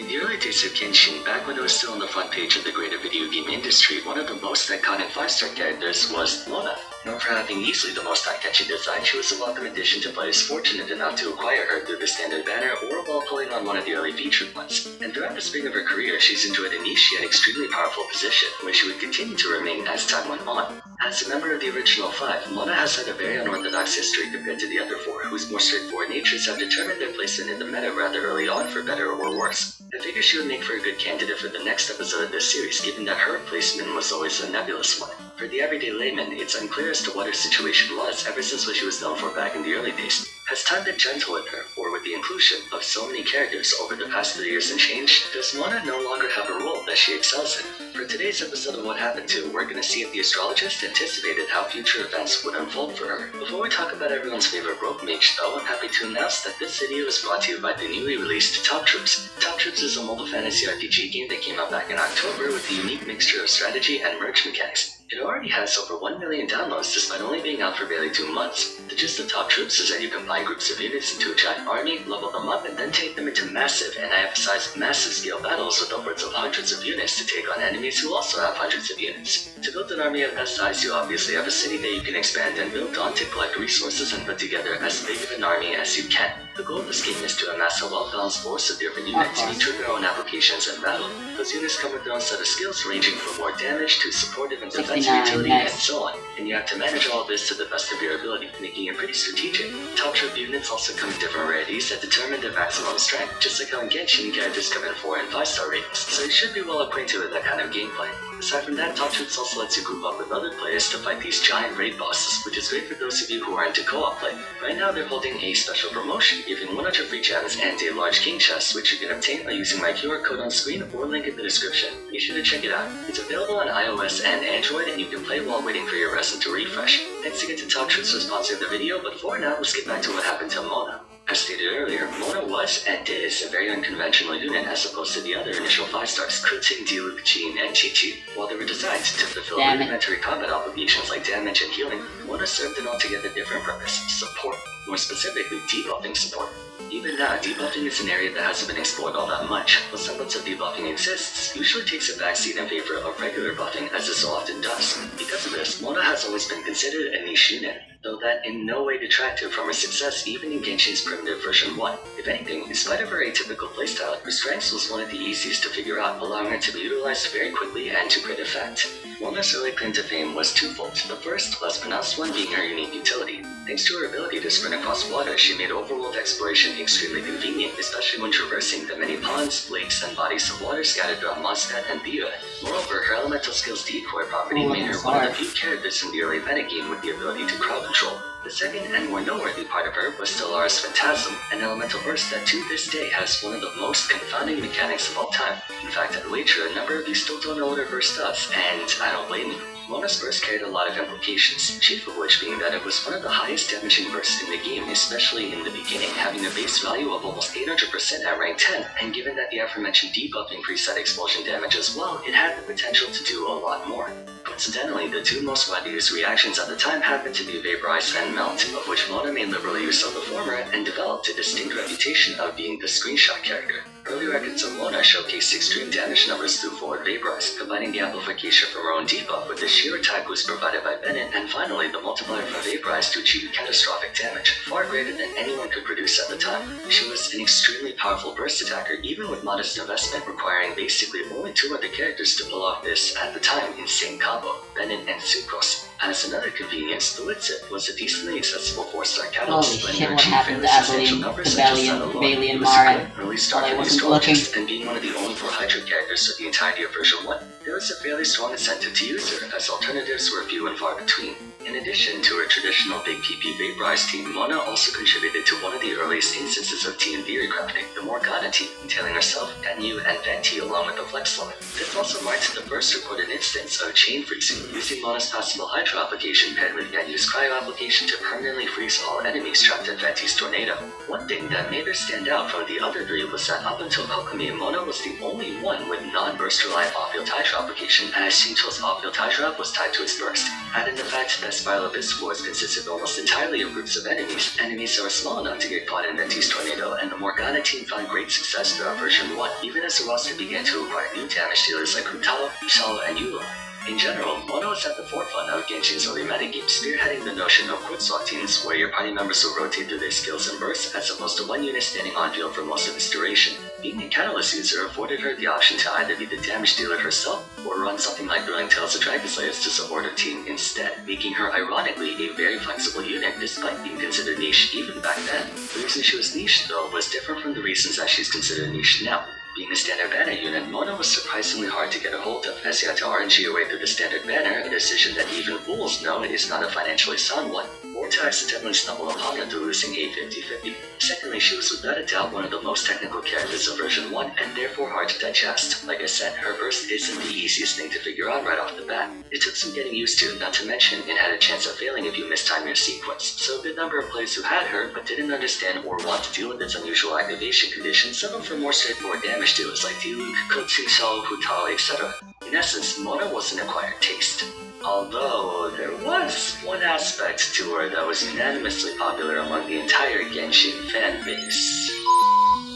In the early days of Genshin, back when it was still on the front page of the greater video game industry, one of the most iconic 5-star characters was Mona. Known for having easily the most eye-catching design, she was a welcome addition to players fortunate enough to acquire her through the standard banner or while pulling on one of the early featured ones. And throughout the spring of her career, she's enjoyed a niche yet extremely powerful position, where she would continue to remain as time went on. As a member of the original 5, Mona has had a very unorthodox history compared to the other 4, whose more straightforward natures have determined their placement in the meta rather early on for better or worse. I figure she would make for a good candidate for the next episode of this series, given that her placement was always a nebulous one. For the everyday layman, it's unclear as to what her situation was ever since what she was known for back in the early days. Has time been gentle with her, or with the inclusion of so many characters over the past 3 years and change, does Mona no longer have a role that she excels in? For today's episode of What Happened To, we're going to see if the astrologist anticipated how future events would unfold for her. Before we talk about everyone's favorite rogue mage though, I'm happy to announce that this video is brought to you by the newly released Top Troops. Top Troops is a mobile fantasy RPG game that came out back in October with a unique mixture of strategy and merge mechanics. It already has over 1 million downloads despite only being out for barely 2 months. The gist of Top Troops is that you combine groups of units into a giant army, level them up, and then take them into massive, and I emphasize massive scale battles with upwards of hundreds of units to take on enemies who also have hundreds of units. To build an army of that size, you obviously have a city that you can expand and build on to collect resources and put together as big of an army as you can. The goal of this game is to amass a well-balanced force of different units, each with their own applications and battle. Those units come with their own set of skills ranging from more damage to supportive and defensive utility and so on, and you have to manage all of this to the best of your ability, making it pretty strategic. Top troop units also come with different rarities that determine their maximum strength, just like how in Genshin characters come in 4 and 5-star ratings, so you should be well acquainted with that kind of gameplay. Aside from that, Top Troops also lets you group up with other players to fight these giant raid bosses, which is great for those of you who are into co-op play. Right now they're holding a special promotion, giving 100 free gems and a large king chest, which you can obtain by using my QR code on screen or link in the description. Be sure to check it out. It's available on iOS and Android, and you can play while waiting for your resin to refresh. Thanks again to Top Troops for sponsoring the video, but for now, let's get back to what happened to Mona. As stated earlier, Mona was, and is, a very unconventional unit as opposed to the other initial 5-stars, Kuting, Diluc, Jean, and Chi-Chi. While they were designed to fulfill rudimentary combat obligations like damage and healing, Mona served an altogether different purpose: support. More specifically, debuffing support. Even now, debuffing is an area that hasn't been explored all that much. While semblance of debuffing exists, usually takes a backseat in favor of regular buffing, as it so often does. Because of this, Mona has always been considered a niche unit, though that in no way detracted from her success even in Genshin's primitive version 1. If anything, in spite of her atypical playstyle, her strengths was one of the easiest to figure out, allowing her to be utilized very quickly and to great effect. Mona's early claim to fame was twofold, the first, less pronounced one, being her unique utility. Thanks to her ability to sprint across water, she made overworld exploration extremely convenient, especially when traversing the many ponds, lakes, and bodies of water scattered throughout Mondstadt and Thea. Moreover, her elemental skills decoy property made her one of the few characters in the early metagame with the ability to crowd control. The second and more noteworthy part of her was Stellaris Phantasm, an elemental burst that to this day has one of the most confounding mechanics of all time. In fact, I'd wager a number of you still don't know what her burst does, and I don't blame you. Mona's burst carried a lot of implications, chief of which being that it was one of the highest damaging bursts in the game, especially in the beginning, having a base value of almost 800% at rank 10, and given that the aforementioned debuffing preset explosion damage as well, it had the potential to do a lot more. Coincidentally, the two most widely used reactions at the time happened to be Vaporize and Melt, of which Mona made liberal use of the former and developed a distinct reputation of being the screenshot character. Early records of Mona showcased extreme damage numbers through forward Vaporize, combining the amplification from her own debuff with the sheer attack boost provided by Bennett, and finally the multiplier from Vaporize to achieve catastrophic damage, far greater than anyone could produce at the time. She was an extremely powerful burst attacker, even with modest investment, requiring basically only 2 other characters to pull off this, at the time, insane combo, Bennett and Sucrose. As another convenience, the Litzit was a decently accessible 4-star catalyst, letting her achieve fairly substantial numbers such as that alone. It was a good early start for the astrologist, and being one of the only 4 Hydra characters for the entirety of version 1, there was a fairly strong incentive to use her, as alternatives were few and far between. In addition to her traditional big PP Vaporize team, Mona also contributed to one of the earliest instances of team theory crafting, the Morgana team, entailing herself, Ganyu, and Venti along with the Flex Line. This also marks the first recorded instance of chain freezing, using Mona's possible Hydra application paired with Ganyu's Cryo application to permanently freeze all enemies trapped in Venti's tornado. One thing that made her stand out from the other 3 was that up until Kokomi, Mona was the only one with non-burst reliant off-field Hydra application, as Shinto's off-field Hydra was tied to his burst. Add in the fact that Spiral Abyss Force consisted almost entirely of groups of enemies. Enemies that were small enough to get caught in Venti's tornado, and the Morgana team found great success throughout version 1, even as the roster began to acquire new damage dealers like Hutao, Shao, and Yula. In general, Mono was at the forefront of Genshin's early metagame, spearheading the notion of quick swap teams, where your party members will rotate through their skills and bursts, as opposed to one unit standing on field for most of its duration. Being a Catalyst user afforded her the option to either be the damage dealer herself, or run something like Thrilling Tales of Dragon Slayers to support her team instead, making her ironically a very flexible unit despite being considered niche even back then. The reason she was niche, though, was different from the reasons that she's considered niche now. Being a standard banner unit, Mono was surprisingly hard to get a hold of, as you had to RNG your way through the standard banner, a decision that even fools know is not a financially sound one, or to accidentally stumble upon it through losing a 50-50. Secondly, she was without a doubt one of the most technical characters of version 1, and therefore hard to digest. Like I said, her burst isn't the easiest thing to figure out right off the bat. It took some getting used to, not to mention it had a chance of failing if you mistime your sequence, so a good number of players who had her, but didn't understand or want to deal with its unusual activation conditions, settled for more straightforward damage dealers like Diluc, Kotsu, Shao, Hutao, etc. In essence, Mono was an acquired taste. Although, there was one aspect to her that was unanimously popular among the entire Genshin fanbase.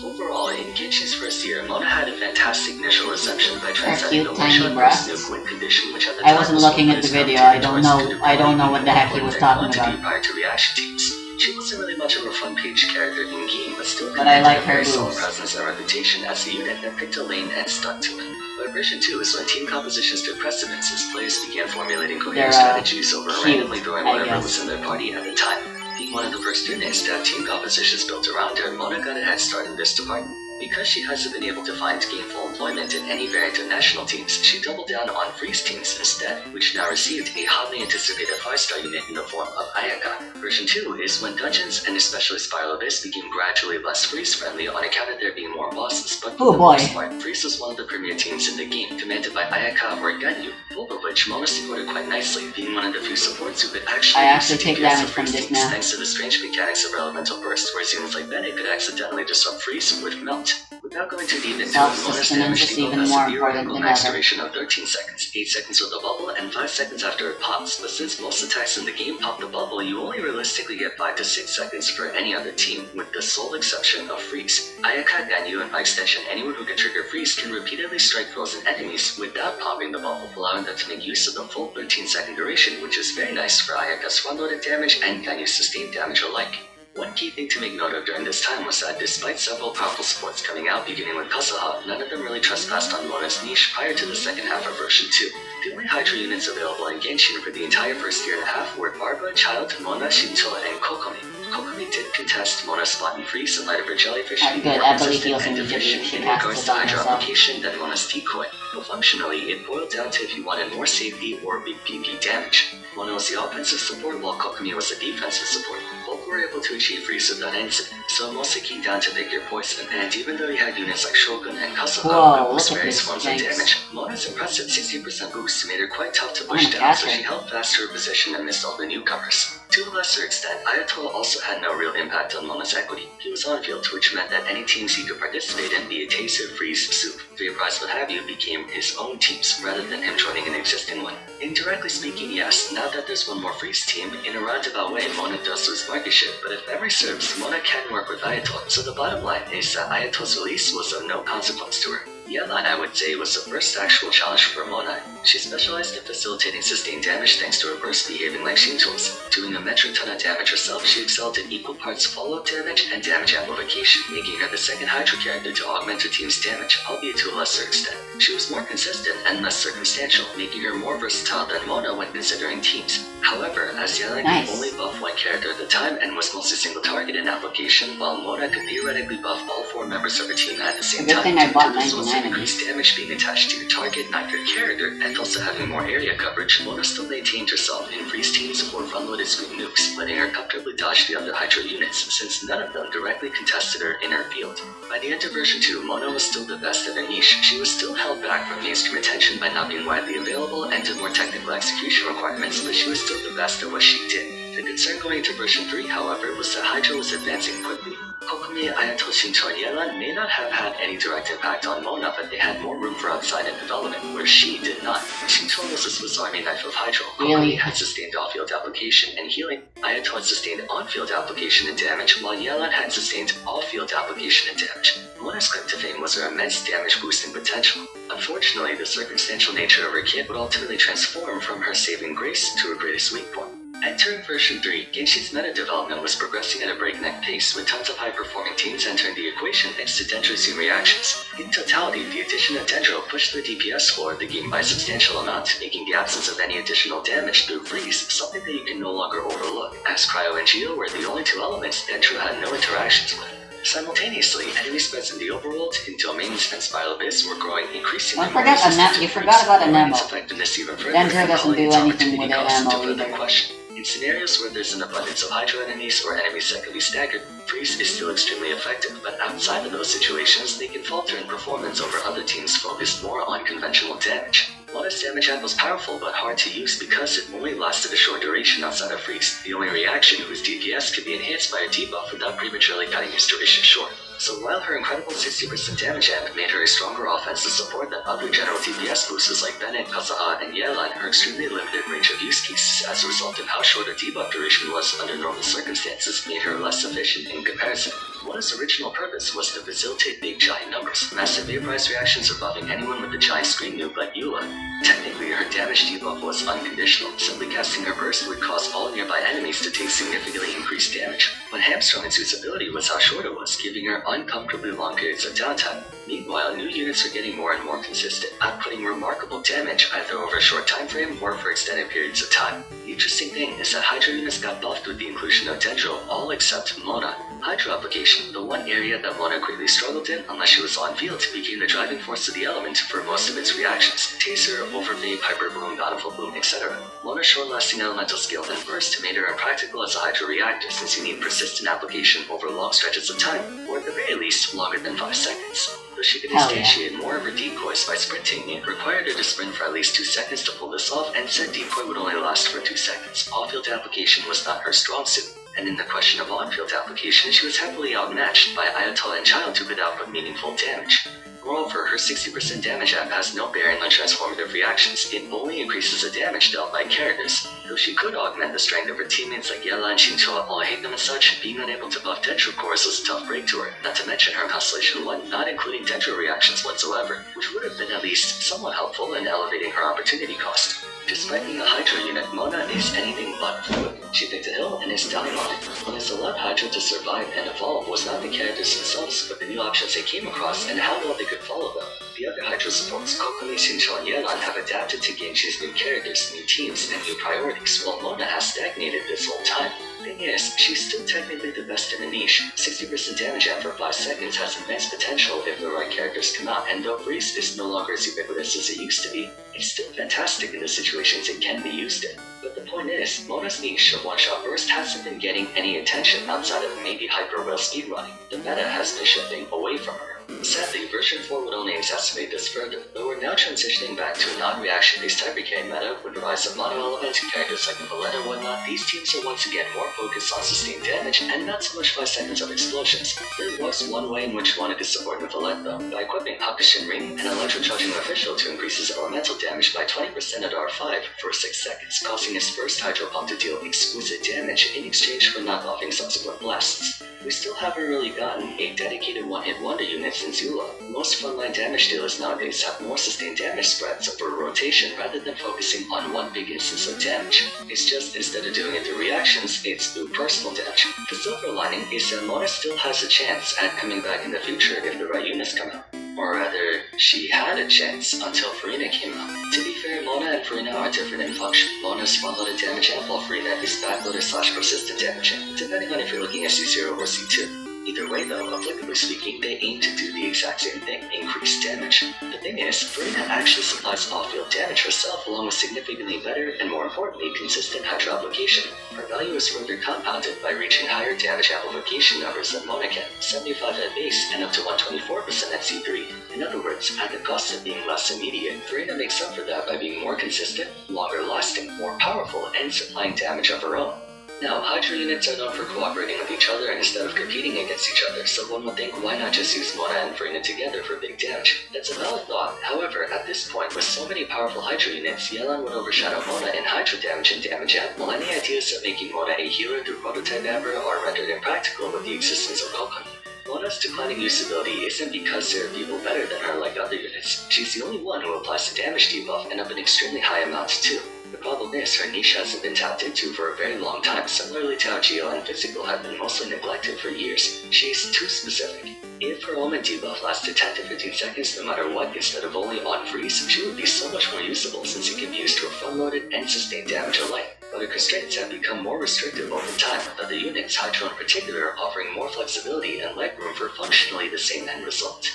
Overall, in Genshin's first year, Mono had a fantastic initial reception by transcending the one-shot nuke win condition, which at the time wasn't looking at the video. I don't know what the heck he was talking about. Prior to reaction teams. She wasn't really much of a front-page character in-game, but still I like a her very solid moves. presence and reputation as a unit that picked a lane and stuck to it. But version 2 is when team compositions took precedence as players began formulating coherent strategies over randomly throwing whatever was in their party at the time. Being one of the first units to have team compositions built around her, Mona got a head start in this department. Because she hasn't been able to find gainful employment in any variant of national teams, she doubled down on freeze teams instead, which now received a hotly anticipated 5-star unit in the form of Ayaka. Version 2 is when dungeons, and especially Spiral Abyss, became gradually less freeze-friendly on account of there being more bosses, but for the most part, Freeze was one of the premier teams in the game, commanded by Ayaka or Ganyu, both of which Mona supported quite nicely, being one of the few supports who could actually take damage from this teams, now. thanks to the strange mechanics of Elemental Burst, where units like Bennett could accidentally disrupt Freeze with Melt. Without going too deep into it, Mona's damage default has a theoretical max duration of 13 seconds, 8 seconds with the bubble, and 5 seconds after it pops, but since most attacks in the game pop the bubble, you only realistically get 5 to 6 seconds for any other team, with the sole exception of Freeze. Ayaka, Ganyu, and by extension anyone who can trigger Freeze can repeatedly strike frozen enemies without popping the bubble, allowing them to make use of the full 13-second duration, which is very nice for Ayaka's front-loaded damage and Ganyu's sustained damage alike. One key thing to make note of during this time was that despite several powerful supports coming out beginning with Kazuha, none of them really trespassed on Mona's niche prior to the second half of version 2. The only Hydra units available in Genshin for the entire first year and a half were Barbara, Child, Mona, Shinto, and Kokomi. Kokomi did contest Mona's spot in Freeze in light of her jellyfish being more resistant and deficient in regards to Hydra application than Mona's decoy, but functionally it boiled down to if you wanted more safety or big PP damage. Mona was the offensive support while Kokomi was the defensive support. Both were able to achieve Freeze without incident, so it mostly came down to pick your poison, and even though you had units like Shogun and Kazuha who boost various forms of damage, Mona's impressive 60% boost made her quite tough to push down, so she held fast to her position amidst all the newcomers. To a lesser extent, Ayatollah also had no real impact on Mona's equity. He was on field, which meant that any teams he could participate in, be it Taser, Freeze, Soup, Vaporize, what have you, became his own teams, rather than him joining an existing one. Indirectly speaking, yes, now that there's one more Freeze team, in a roundabout way, Mona does lose market share, but if memory serves, Mona can work with Ayatollah, so the bottom line is that Ayatollah's release was of no consequence to her. Yelan, I would say, was the first actual challenge for Mona. She specialized in facilitating sustained damage thanks to her burst behaving like Shinto's. Doing a metric ton of damage herself, she excelled in equal parts follow-up damage and damage amplification, making her the second Hydra character to augment her team's damage, albeit to a lesser extent. She was more consistent and less circumstantial, making her more versatile than Mona when considering teams. However, as Yelan could only buff one character at a time and was mostly single target in application, while Mona could theoretically buff all 4 members of her team at the same time, increased damage being attached to your target, not your character, and also having more area coverage, Mona still maintained herself in freeze teams or front-loaded screen nukes, letting her comfortably dodge the other Hydra units, since none of them directly contested her in her field. By the end of version 2, Mona was still the best at her niche. She was still held back from mainstream attention by not being widely available and did more technical execution requirements, but she was still the best at what she did. The concern going into version 3, however, was that Hydra was advancing quickly. Kokomi, Ayato, Shinto, and Yelan may not have had any direct impact on Mona, but they had more room for upside and development, where she did not. Shinto one was a Swiss Army knife of Hydro. Really? Kary had sustained off-field application and healing. Ayato had sustained on-field application and damage, while Yelan had sustained off-field application and damage. Mona's claim to fame was her immense damage boosting potential. Unfortunately, the circumstantial nature of her kit would ultimately transform from her saving grace to her greatest weak point. Entering version 3, Genshin's meta development was progressing at a breakneck pace, with tons of high-performing teams entering the equation thanks to Dendro's reactions. In totality, the addition of Dendro pushed the DPS score of the game by a substantial amount, making the absence of any additional damage through freeze something that you can no longer overlook, as Cryo and Geo were the only two elements Dendro had no interactions with. Simultaneously, enemy spreads in the overworld, in domains, and Spiral Abyss were growing increasingly You forgot about Anemo. Dendro doesn't do anything with Anemo either. In scenarios where there's an abundance of Hydro enemies or enemies that can be staggered, Freeze is still extremely effective, but outside of those situations, they can falter in performance over other teams focused more on conventional damage. Mona's damage app was powerful but hard to use because it only lasted a short duration outside of Freeze, the only reaction whose DPS could be enhanced by a debuff without prematurely cutting his duration short. So while her incredible 60% damage amp made her a stronger offensive support than other general DPS boosters like Bennett, Kazaha, and Yelan, her extremely limited range of use cases as a result of how short her debuff duration was under normal circumstances made her less efficient in comparison. Mona's original purpose was to facilitate big giant numbers, massive vaporize reactions buffing anyone with a giant screen noob like Eula. Technically, her damage debuff was unconditional, simply casting her burst would cause all nearby enemies to take significantly increased damage. What hamstrung its usability was how short it was, giving her uncomfortably long periods of downtime. Meanwhile, new units were getting more and more consistent, outputting remarkable damage either over a short time frame or for extended periods of time. The interesting thing is that Hydro units got buffed with the inclusion of Dendro, all except Mona. Hydro application, the one area that Mona greatly struggled in unless she was on field, became the driving force of the element for most of its reactions. Taser, Overvape, Hyper Bloom, Bountiful Bloom, etc. Mona's short-lasting elemental skill and burst made her impractical as a Hydro reactor since you need persistent application over long stretches of time, or at the very least, longer than 5 seconds. Though she could instantiate more of her decoys by sprinting, it required her to sprint for at least 2 seconds to pull this off, and said decoy would only last for 2 seconds. Off-field application was not her strong suit. And in the question of on-field application, she was heavily outmatched by Ayatollah and Child who could output meaningful damage. Moreover, her 60% damage app has no bearing on transformative reactions, it only increases the damage dealt by characters. Though she could augment the strength of her teammates like Yella and Shinchua, all hate them and such, being unable to buff Dendro cores was a tough break to her, not to mention her Constellation 1 not including Dendro reactions whatsoever, which would have been at least somewhat helpful in elevating her opportunity cost. Despite being a Hydro unit, Mona is anything but fluid. She picked a hill and is dying on it. What has allowed Hydro to survive and evolve was not the characters themselves, but the new options they came across and how well they could follow them. The other Hydro supports, Kokumi, Shincho, and Yelan, have adapted to Genshin's new characters, new teams, and new priorities, while Mona has stagnated this whole time. Thing is, she's still technically the best in the niche. 60% damage after 5 seconds has immense potential if the right characters come out, and though Breeze is no longer as ubiquitous as it used to be, it's still fantastic in the situations it can be used in. But the point is, Mona's niche of one-shot burst hasn't been getting any attention outside of maybe hyper whale speedrunning. The meta has been shifting away from her. Sadly, version 4 would only exacerbate this further, though we're now transitioning back to a non-reaction-based type recane meta with the rise of mono-element characters like Valletta and whatnot. These teams are once again more focused on sustained damage and not so much 5 seconds of explosions. There was one way in which Mona could support the Valletta though, by equipping Hakushin Ring and electrocharging Official to increase his elemental damage by 20% at R5 for 6 seconds, causing his first Hydro Pump to deal exquisite damage in exchange for not buffing subsequent blasts. We still haven't really gotten a dedicated one-hit wonder unit since Eula. Most frontline damage dealers nowadays have more sustained damage spreads over rotation rather than focusing on one big instance of damage. It's just instead of doing it through reactions, it's through personal damage. The silver lining is that Mona still has a chance at coming back in the future if the right units come out. Or rather, she had a chance until Farina came out. To be fair, Mona and Farina are different in function. Mona's front-loaded damage amp, while Farina is backloaded/persistent damage amp, depending on if you're looking at C0 or C2. Either way though, applicably speaking, they aim to do the exact same thing, increase damage. The thing is, Farina actually supplies off-field damage herself along with significantly better, and more importantly, consistent Hydro application. Her value is further compounded by reaching higher damage amplification numbers than Mona can, 75 at base and up to 124% at C3. In other words, at the cost of being less immediate, Farina makes up for that by being more consistent, longer lasting, more powerful, and supplying damage of her own. Now, Hydra units are known for cooperating with each other instead of competing against each other, so one would think why not just use Mona and Verena together for big damage? That's a valid thought. However, at this point, with so many powerful Hydra units, Yelan would overshadow Mona in Hydra damage and damage ample. Any ideas of making Mona a healer through prototype Amber are rendered impractical with the existence of Kokon. Mona's declining usability isn't because there are people better than her like other units. She's the only one who applies the damage debuff and of an extremely high amount too. The problem is, her niche hasn't been tapped into for a very long time, similarly to how Geo and Physical have been mostly neglected for years. She's too specific. If her Omen debuff lasted 10 to 15 seconds no matter what instead of only on freeze, she would be so much more usable since it can be used to a front-loaded and sustained damage alike. But her constraints have become more restrictive over time, with other units, Hydra in particular, offering more flexibility and leg room for functionally the same end result.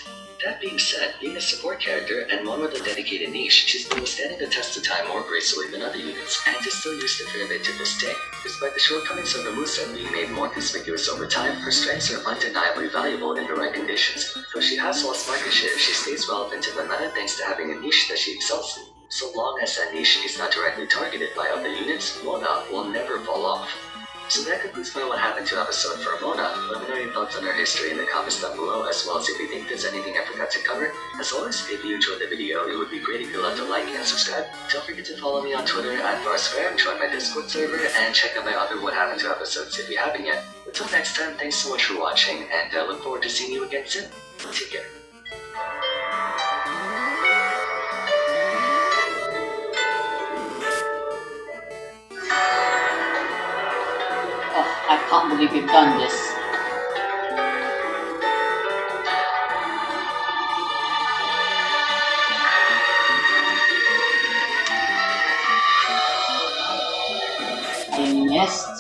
That being said, being a support character and one with a dedicated niche, she's been withstanding the test of time more gracefully than other units, and is still used a fair bit to this day. Despite the shortcomings of her moveset being made more conspicuous over time, her strengths are undeniably valuable in the right conditions, so she has lost market share if she stays relevant in the meta thanks to having a niche that she excels in. So long as that niche is not directly targeted by other units, Mona will never fall off. So that concludes my What Happened to episode for Mona. Let me know your thoughts on her history in the comments down below, as well as if you think there's anything I forgot to cover. As always, if you enjoyed the video, it would be great if you left a like and subscribe. Don't forget to follow me on Twitter @VarsFair, join my Discord server, and check out my other What Happened to episodes if you haven't yet. Until next time, thanks so much for watching, and I look forward to seeing you again soon. Take care. I can't believe you've done this. You missed.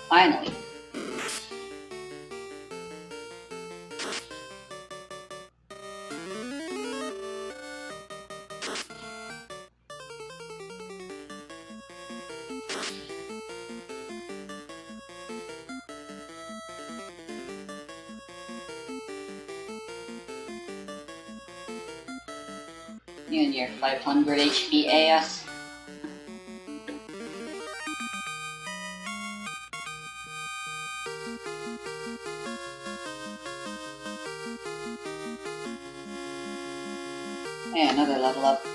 Finally. You and your 500 HP AS. Hey, another level up.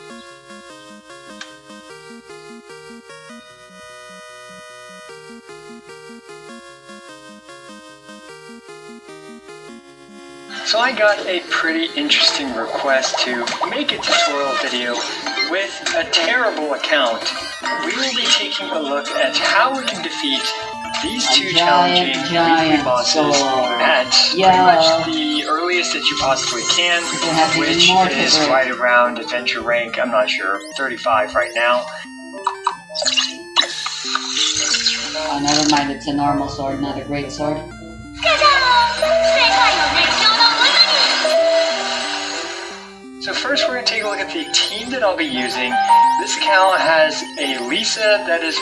So I got a pretty interesting request to make a tutorial video with a terrible account. We will be taking a look at how we can defeat these two challenging weekly bosses at pretty much the earliest that you possibly can, which is right around adventure rank, I'm not sure, 35 right now. Oh, never mind, it's a normal sword, not a great sword. So first we're going to take a look at the team that I'll be using. This account has a Lisa that is,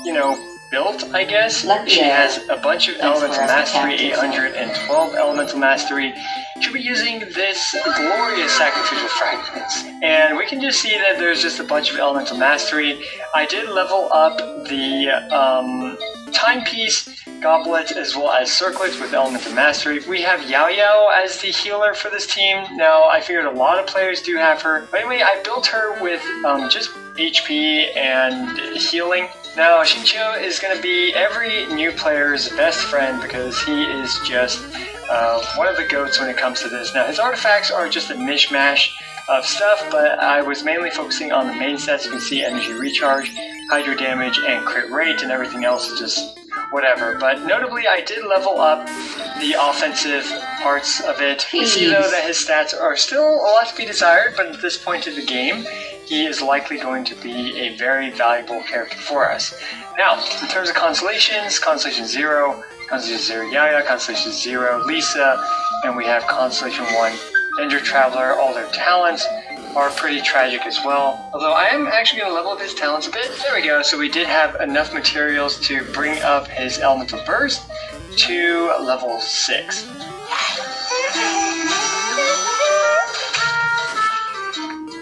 you know, built, I guess. She has a bunch of elemental mastery, 812 elemental mastery. She'll be using this glorious sacrificial fragments. And we can just see that there's just a bunch of elemental mastery. I did level up the timepiece, goblet, as well as circlets with elemental mastery. We have Yao Yao as the healer for this team. Now, I figured a lot of players do have her. But anyway, I built her with just HP and healing. Now, Shincho is going to be every new player's best friend because he is just one of the goats when it comes to this. Now, his artifacts are just a mishmash of stuff, but I was mainly focusing on the main sets. You can see energy recharge, hydro damage, and crit rate, and everything else is just whatever. But notably, I did level up the offensive parts of it. You see, though, that his stats are still a lot to be desired, but at this point in the game, he is likely going to be a very valuable character for us. Now, in terms of constellations, Constellation 0, Constellation 0 Yaya, Constellation 0 Lisa, and we have Constellation 1 Danger Traveler. All their talents are pretty tragic as well. Although I am actually going to level up his talents a bit. There we go. So we did have enough materials to bring up his Elemental Burst to level 6.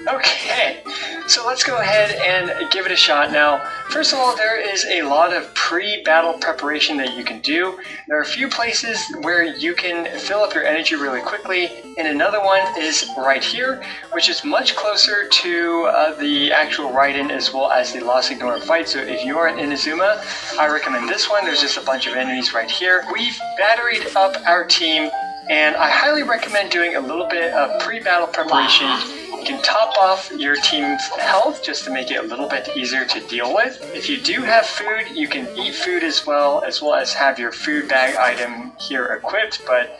Okay, So let's go ahead and give it a shot. Now, first of all, there is a lot of pre-battle preparation that you can do. There are a few places where you can fill up your energy really quickly, and another one is right here, which is much closer to the actual Raiden as well as the Lost Ignorant fight. So if you are in Inazuma, I recommend this one. There's just a bunch of enemies right here. We've batteried up our team, and I highly recommend doing a little bit of pre-battle preparation. You can top off your team's health just to make it a little bit easier to deal with. If you do have food, you can eat food as well as have your food bag item here equipped, but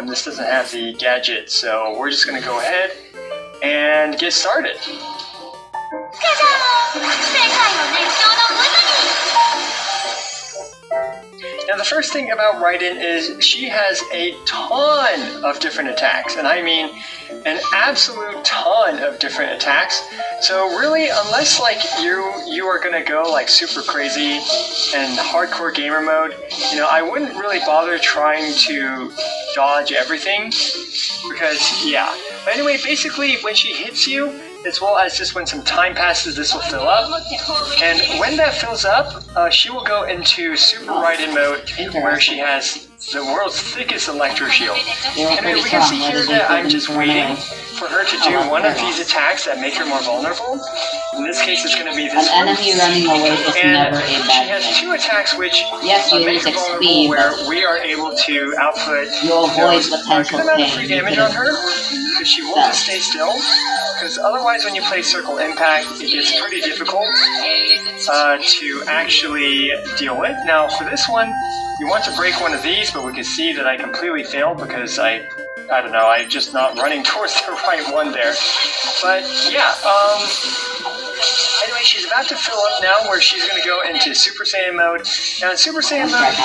this doesn't have the gadget, so we're just going to go ahead and get started. Now the first thing about Raiden is she has a ton of different attacks, and I mean an absolute ton of different attacks. So really, unless like you are gonna go like super crazy and hardcore gamer mode, you know, I wouldn't really bother trying to dodge everything because yeah. But anyway, basically when she hits you, as well as just when some time passes, this will fill up. And when that fills up, she will go into Super Raiden mode, where she has the world's thickest electro shield. And we can see here that I'm just waiting for her to do one of these attacks that make her more vulnerable. In this case, it's going to be this one. An enemy running away is never a bad thing. She has two attacks which make her vulnerable, where we are able to output a good amount of free damage on her, because she will just stay still. Because otherwise, when you play Circle Impact, it gets pretty difficult to actually deal with. Now, for this one, you want to break one of these, but we can see that I completely failed because I don't know, I'm just not running towards the right one there. But yeah, anyway, she's about to fill up now, where she's going to go into Super Saiyan mode. Now in Super Saiyan mode,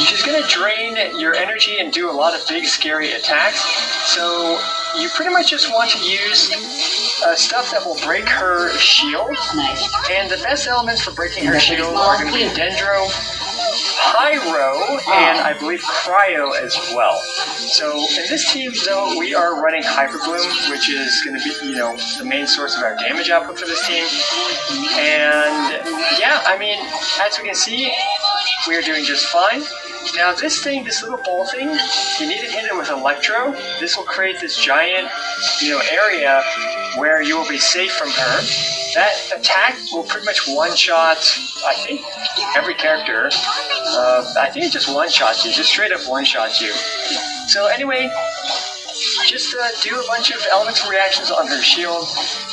she's going to drain your energy and do a lot of big, scary attacks. So you pretty much just want to use stuff that will break her shield. And the best elements for breaking her shield are going to be Dendro, Pyro, and I believe Cryo as well. So in this team, though, we are running Hyper Bloom, which is going to be, you know, the main source of our damage output for this team. And yeah, I mean, as we can see, we are doing just fine. Now this thing, this little ball thing, you need to hit it with Electro. This will create this giant, you know, area where you will be safe from her. That attack will pretty much one-shot, I think, every character. I think it just one-shots you, just straight up one-shots you. So anyway, just do a bunch of elemental reactions on her shield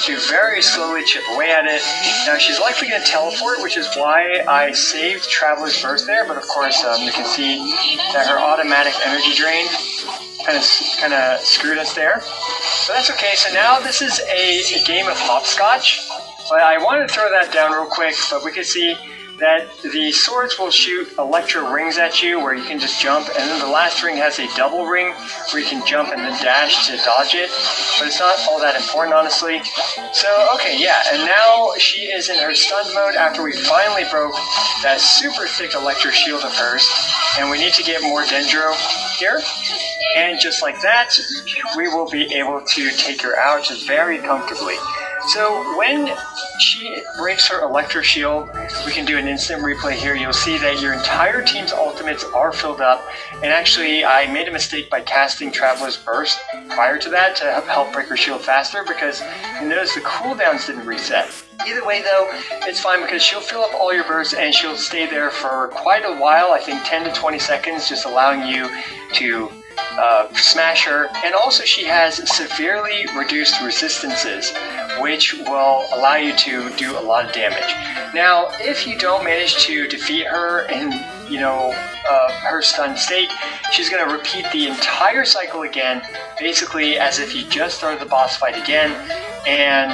to very slowly chip away at it. Now she's likely going to teleport, which is why I saved Traveler's Burst there, but of course you can see that her automatic energy drain kind of screwed us there. But that's okay, so now this is a game of hopscotch. But I wanted to throw that down real quick, but we can see that the swords will shoot electro rings at you where you can just jump, and then the last ring has a double ring where you can jump and then dash to dodge it, but it's not all that important, honestly. So, okay, yeah, and now she is in her stun mode after we finally broke that super thick electro shield of hers, and we need to get more Dendro here. And just like that, we will be able to take her out just very comfortably. So when she breaks her Electro Shield, we can do an instant replay here. You'll see that your entire team's ultimates are filled up. And actually, I made a mistake by casting Traveler's Burst prior to that to help break her shield faster, because you notice the cooldowns didn't reset. Either way, though, it's fine because she'll fill up all your bursts and she'll stay there for quite a while, I think 10 to 20 seconds, just allowing you to smash her. And also she has severely reduced resistances, which will allow you to do a lot of damage. Now, if you don't manage to defeat her in, you know, her stunned state, she's going to repeat the entire cycle again, basically as if you just started the boss fight again. And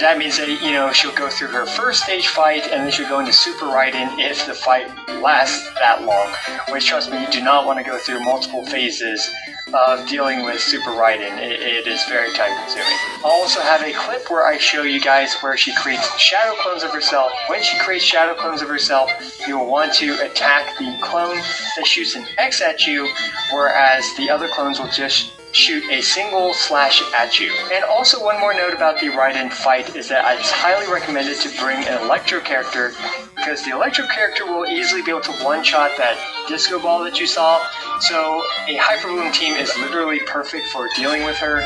that means that, you know, she'll go through her first stage fight and then she'll go into Super Raiden if the fight lasts that long, which, trust me, you do not want to go through multiple phases of dealing with Super Raiden. It is very time consuming. I'll also have a clip where I show you guys where she creates shadow clones of herself. When she creates shadow clones of herself, you will want to attack the clone that shoots an X at you, whereas the other clones will just shoot a single slash at you. And also one more note about the Raiden fight is that it's highly recommended to bring an Electro character, because the Electro character will easily be able to one-shot that disco ball that you saw. So a Hyper Bloom team is literally perfect for dealing with her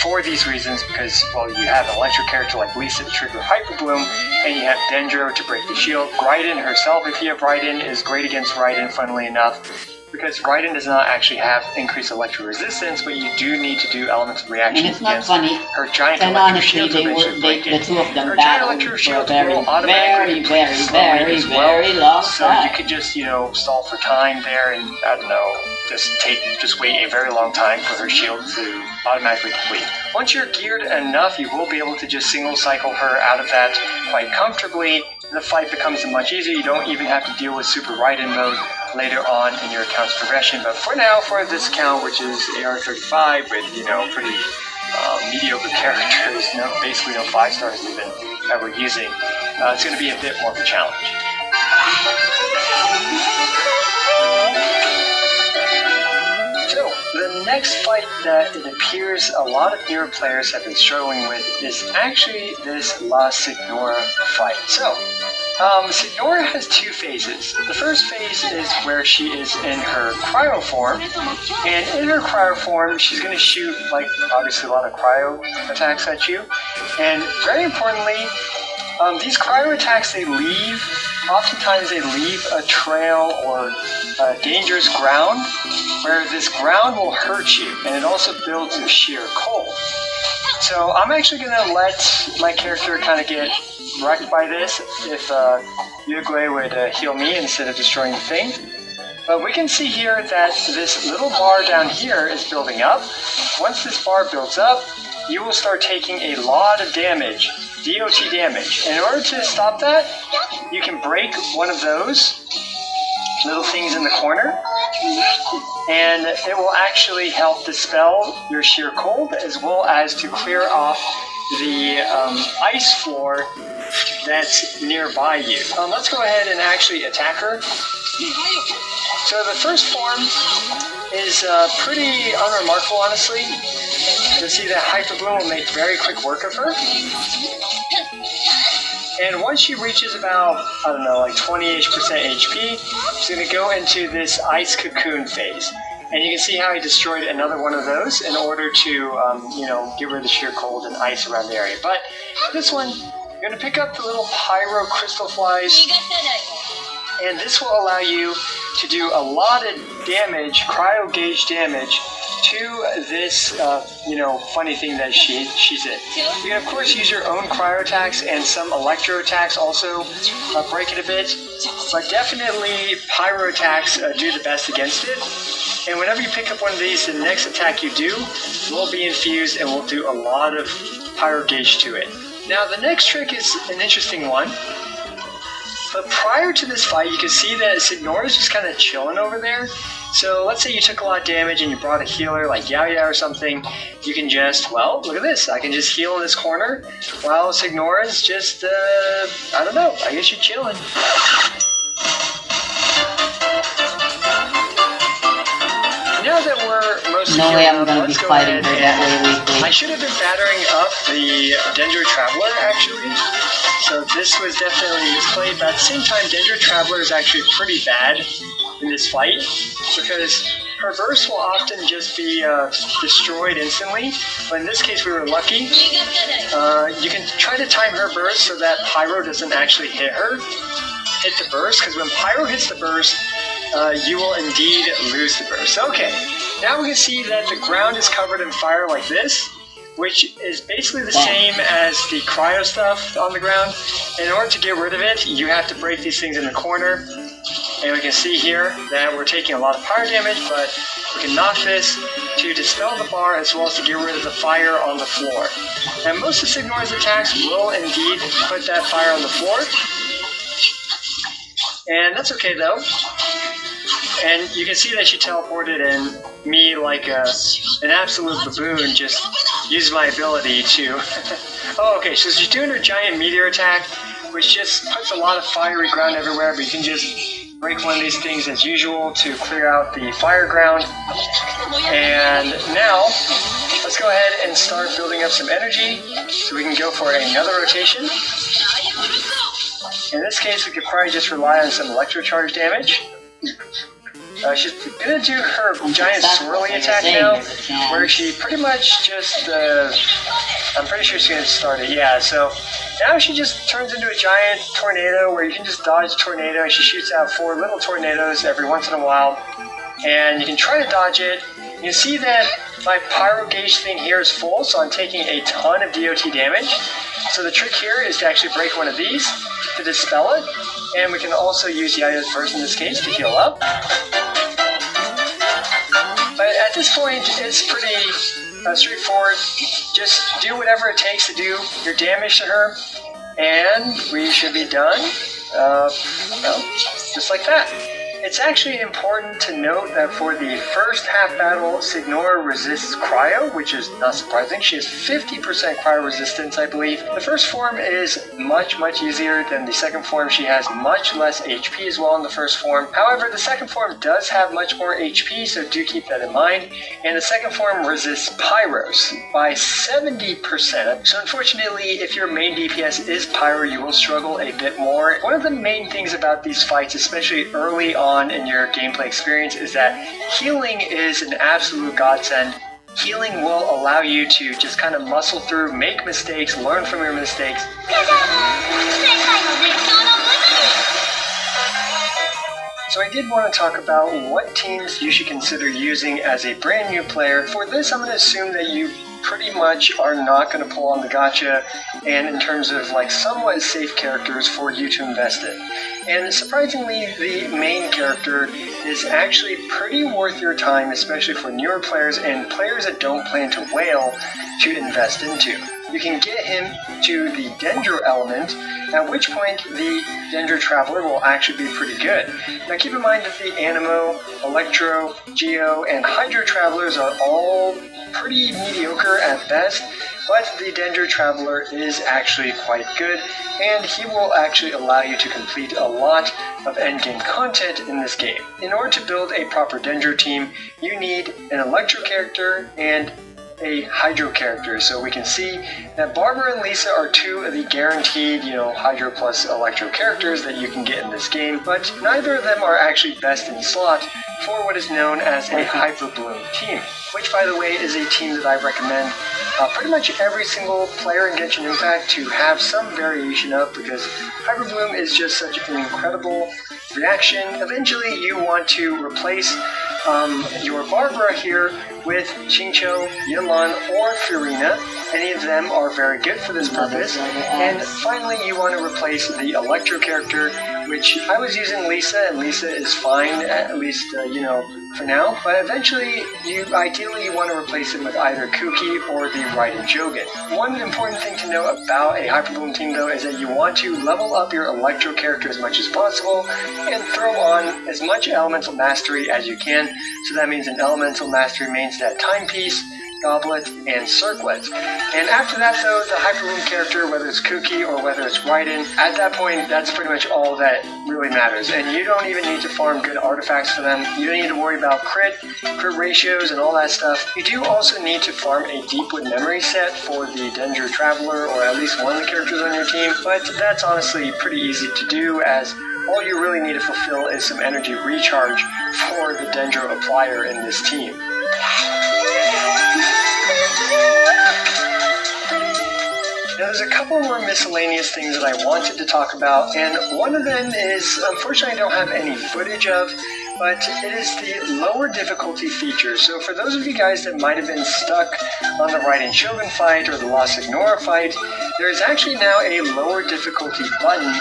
for these reasons, because, well, you have an Electro character like Lisa to trigger Hyper Bloom, and you have Dendro to break the shield. Raiden herself, if you have Raiden, is great against Raiden, funnily enough, because Raiden does not actually have increased electro resistance, but you do need to do elemental reactions. And it's not funny. Her giant And electro honestly, shield the two of them her giant battled electro for a shield very, will automatically very long so time. you could just, stall for time there and, I don't know, just wait a very long time for her shield to automatically complete. Once you're geared enough, you will be able to just single cycle her out of that quite comfortably. The fight becomes much easier. You don't even have to deal with Super Raiden mode later on in your account's progression. But for now, for this account, which is AR35 with, pretty mediocre characters, basically no 5 stars even that we're using, it's going to be a bit more of a challenge. So, the next fight that it appears a lot of newer players have been struggling with is actually this La Signora fight. So, Signora has 2 phases. The first phase is where she is in her cryo form, and in her cryo form, she's going to shoot, obviously a lot of cryo attacks at you. And very importantly, these cryo attacks, oftentimes they leave a trail or a dangerous ground, where this ground will hurt you, and it also builds sheer cold. So I'm actually going to let my character kind of get wrecked by this if Uruguay would heal me instead of destroying the thing. But we can see here that this little bar down here is building up. Once this bar builds up, you will start taking a lot of damage, DOT damage. And in order to stop that, you can break one of those little things in the corner, and it will actually help dispel your sheer cold, as well as to clear off the ice floor that's nearby you. Let's go ahead and actually attack her. So the first form is pretty unremarkable, honestly. You'll see that Hyper Bloom will make very quick work of her. And once she reaches about, 20-ish% HP, she's going to go into this Ice Cocoon phase. And you can see how he destroyed another one of those in order to, get rid of the sheer cold and ice around the area. But this one, you're going to pick up the little Pyro Crystal Flies, and this will allow you to do a lot of damage, cryo gauge damage, to this, funny thing that she's in. You can, of course, use your own cryo attacks and some electro attacks also break it a bit, but definitely pyro attacks do the best against it. And whenever you pick up one of these, the next attack you do will be infused and will do a lot of pyro gauge to it. Now, the next trick is an interesting one. But prior to this fight, you can see that Signora is just kind of chilling over there. So let's say you took a lot of damage and you brought a healer like Yao Yao or something. You can just, look at this. I can just heal in this corner while Signora is just, I guess you're chilling. Now that we're mostly I'm gonna be fighting her that way weekly. I should have been battering up the Dendro Traveler, actually. So this was definitely misplayed, but at the same time, Dendro Traveler is actually pretty bad in this fight, because her burst will often just be destroyed instantly, but in this case we were lucky. You can try to time her burst so that Pyro doesn't actually hit the burst, because when Pyro hits the burst, you will indeed lose the burst. Okay, now we can see that the ground is covered in fire like this, which is basically the same as the cryo stuff on the ground. In order to get rid of it, you have to break these things in the corner. And we can see here that we're taking a lot of fire damage, but we can knock this to dispel the bar as well as to get rid of the fire on the floor. And most of Signora's attacks will indeed put that fire on the floor. And that's okay though. And you can see that she teleported, and me, like an absolute baboon, just used my ability to... Oh, okay, so she's doing her giant meteor attack, which just puts a lot of fiery ground everywhere, but you can just break one of these things as usual to clear out the fire ground. And now, let's go ahead and start building up some energy so we can go for another rotation. In this case, we could probably just rely on some electrocharge damage. She's gonna do her giant swirly attack now, where she pretty much just, I'm pretty sure she's gonna start it, yeah, so now she just turns into a giant tornado where you can just dodge a tornado, and she shoots out 4 little tornadoes every once in a while, and you can try to dodge it. You see that my pyro gauge thing here is full, so I'm taking a ton of DOT damage. So the trick here is to actually break one of these to dispel it, and we can also use Yaya's burst in this case to heal up. But at this point, it's pretty straightforward. Just do whatever it takes to do your damage to her, and we should be done. Well, just like that. It's actually important to note that for the first half battle, Signora resists cryo, which is not surprising. She has 50% cryo resistance, I believe. The first form is much easier than the second form. She has much less HP as well in the first form. However, the second form does have much more HP, so do keep that in mind. And the second form resists pyros by 70%. So unfortunately, if your main DPS is pyro, you will struggle a bit more. One of the main things about these fights, especially early on in your gameplay experience, is that healing is an absolute godsend. Healing will allow you to just kind of muscle through, make mistakes, learn from your mistakes. So I did want to talk about what teams you should consider using as a brand new player. For this, I'm going to assume that you pretty much are not going to pull on the gacha, and in terms of like somewhat safe characters for you to invest in. And surprisingly, the main character is actually pretty worth your time, especially for newer players and players that don't plan to whale, to invest into. You can get him to the Dendro element, at which point the Dendro Traveler will actually be pretty good. Now keep in mind that the Anemo, Electro, Geo, and Hydro Travelers are all pretty mediocre at best, but the Dendro Traveler is actually quite good, and he will actually allow you to complete a lot of endgame content in this game. In order to build a proper Dendro team, you need an Electro character and a Hydro character. So we can see that Barbara and Lisa are 2 of the guaranteed, Hydro plus Electro characters that you can get in this game, but neither of them are actually best in slot for what is known as a Hyper Bloom team, which by the way is a team that I recommend pretty much every single player in Genshin Impact to have some variation of, because Hyper Bloom is just such an incredible reaction. Eventually you want to replace your Barbara here with Xingqiu, Yinlan, or Furina. Any of them are very good for this purpose. And finally, you want to replace the Electro character, which I was using Lisa, and Lisa is fine, at least, for now. But eventually, ideally, you want to replace him with either Kuki or the Raiden Jogan. One important thing to know about a Hyper Bloom team, though, is that you want to level up your Electro character as much as possible and throw on as much Elemental Mastery as you can. So that means an Elemental Mastery means that Timepiece, Goblet, and Circlet. And after that, though, the Hyper Bloom character, whether it's Kuki or whether it's Raiden, at that point, that's pretty much all that really matters. And you don't even need to farm good artifacts for them. You don't need to worry about crit ratios and all that stuff. You do also need to farm a Deepwood memory set for the Dendro Traveler, or at least one of the characters on your team, but that's honestly pretty easy to do, as all you really need to fulfill is some energy recharge for the Dendro Applier in this team. Now there's a couple more miscellaneous things that I wanted to talk about, and one of them is, unfortunately I don't have any footage of, but it is the lower difficulty feature. So for those of you guys that might have been stuck on the Raiden Shogun fight or the Lost Ignora fight, there is actually now a lower difficulty button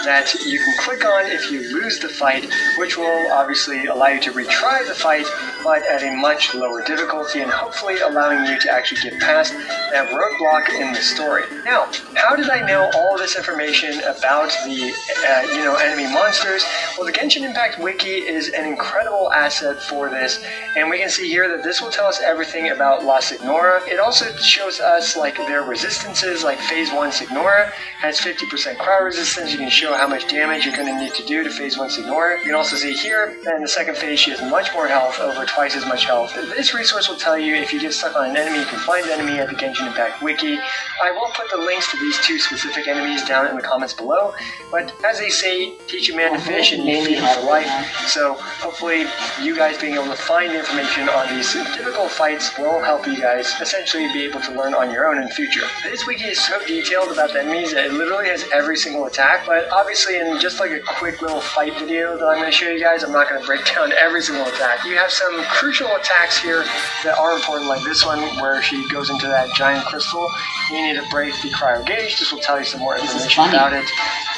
that you can click on if you lose the fight, which will obviously allow you to retry the fight, but at a much lower difficulty, and hopefully allowing you to actually get past that roadblock in the story. Now, how did I know all this information about the enemy monsters? Well, the Genshin Impact Wiki is an incredible asset for this, and we can see here that this will tell us everything about Lost Ignora. It also shows us like their resistances, like phase Phase 1 Signora. Has 50% cryo resistance. You can show how much damage you're going to need to do to Phase 1 Signora. You can also see here that in the second phase she has much more health, over twice as much health. This resource will tell you if you get stuck on an enemy, you can find the enemy at the Genshin Impact Wiki. I will put the links to these two specific enemies down in the comments below, but as they say, teach a man to fish and you feed him for life. So hopefully you guys being able to find information on these difficult fights will help you guys essentially be able to learn on your own in the future. This wiki is so detailed about the enemies that it literally has every single attack, but obviously in just like a quick little fight video that I'm going to show you guys, I'm not going to break down every single attack. You have some crucial attacks here that are important, like this one where she goes into that giant crystal. You need to break the cryo gauge. This will tell you some more information about it.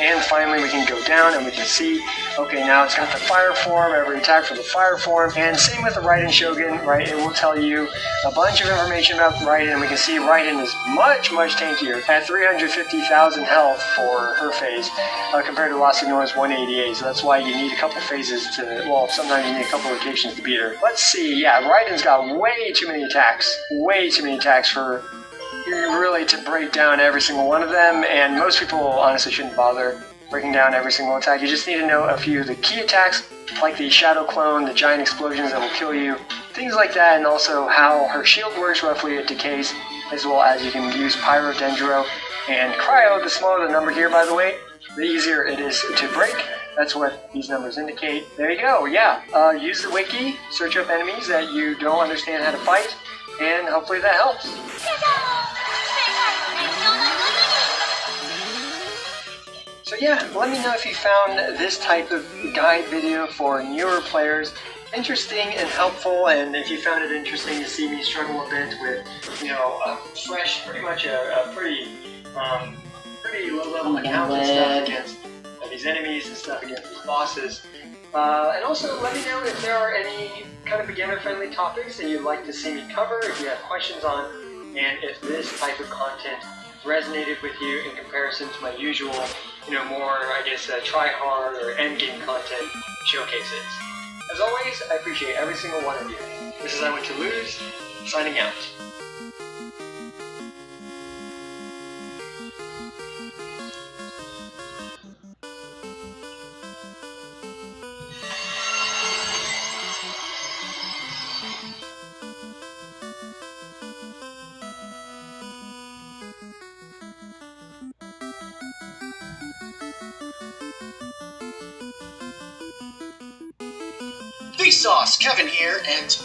And finally we can go down and we can see, okay, now it's got the fire form, every attack for the fire form, and same with the Raiden Shogun, right? It will tell you a bunch of information about Raiden, and we can see Raiden is much tankier at 350,000 health for her phase compared to La Signora's 188, so that's why you need a couple phases to, well, sometimes you need a couple locations to beat her. Let's see, yeah, Raiden's got way too many attacks for really to break down every single one of them, and most people honestly shouldn't bother breaking down every single attack. You just need to know a few of the key attacks, like the Shadow Clone, the giant explosions that will kill you, things like that, and also how her shield works, roughly it decays, as well as you can use Pyro, Dendro, and Cryo. The smaller the number here, by the way, the easier it is to break. That's what these numbers indicate. There you go, yeah. Use the wiki, search up enemies that you don't understand how to fight, and hopefully that helps. So yeah, let me know if you found this type of guide video for newer players interesting and helpful, and if you found it interesting to see me struggle a bit with, you know, a fresh, pretty much a pretty low-level account and stuff against these enemies and stuff against these bosses. And also let me know if there are any kind of beginner-friendly topics that you'd like to see me cover, if you have questions on, and if this type of content resonated with you in comparison to my usual, you know, more, I guess, try-hard or endgame content showcases. As always, I appreciate every single one of you. This is I Went to Lose, signing out. Vsauce, Kevin here, and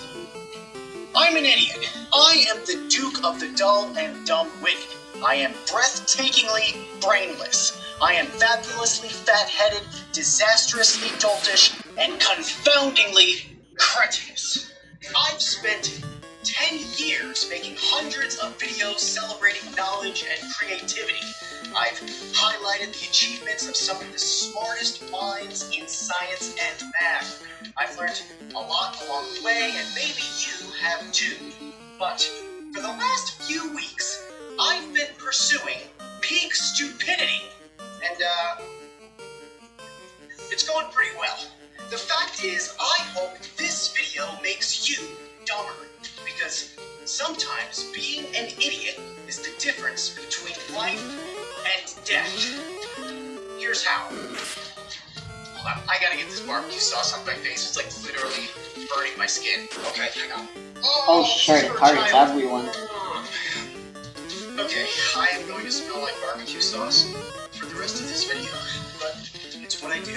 I'm an idiot. I am the Duke of the Dull and Dumb Witted. I am breathtakingly brainless. I am fabulously fat-headed, disastrously doltish, and confoundingly cretinous. I've spent 10 years making hundreds of videos celebrating knowledge and creativity. I've highlighted the achievements of some of the smartest minds in science and math. I've learned a lot along the way, and maybe you have too. But for the last few weeks, I've been pursuing peak stupidity, and it's going pretty well. The fact is, I hope this video makes you dumber, because sometimes being an idiot is the difference between life and death. Here's how. Hold on, I gotta get this barbecue sauce off my face. It's like literally burning my skin. Okay, hang on. Oh shit, Kary's everyone. Okay, I am going to smell like barbecue sauce for the rest of this video, but it's what I do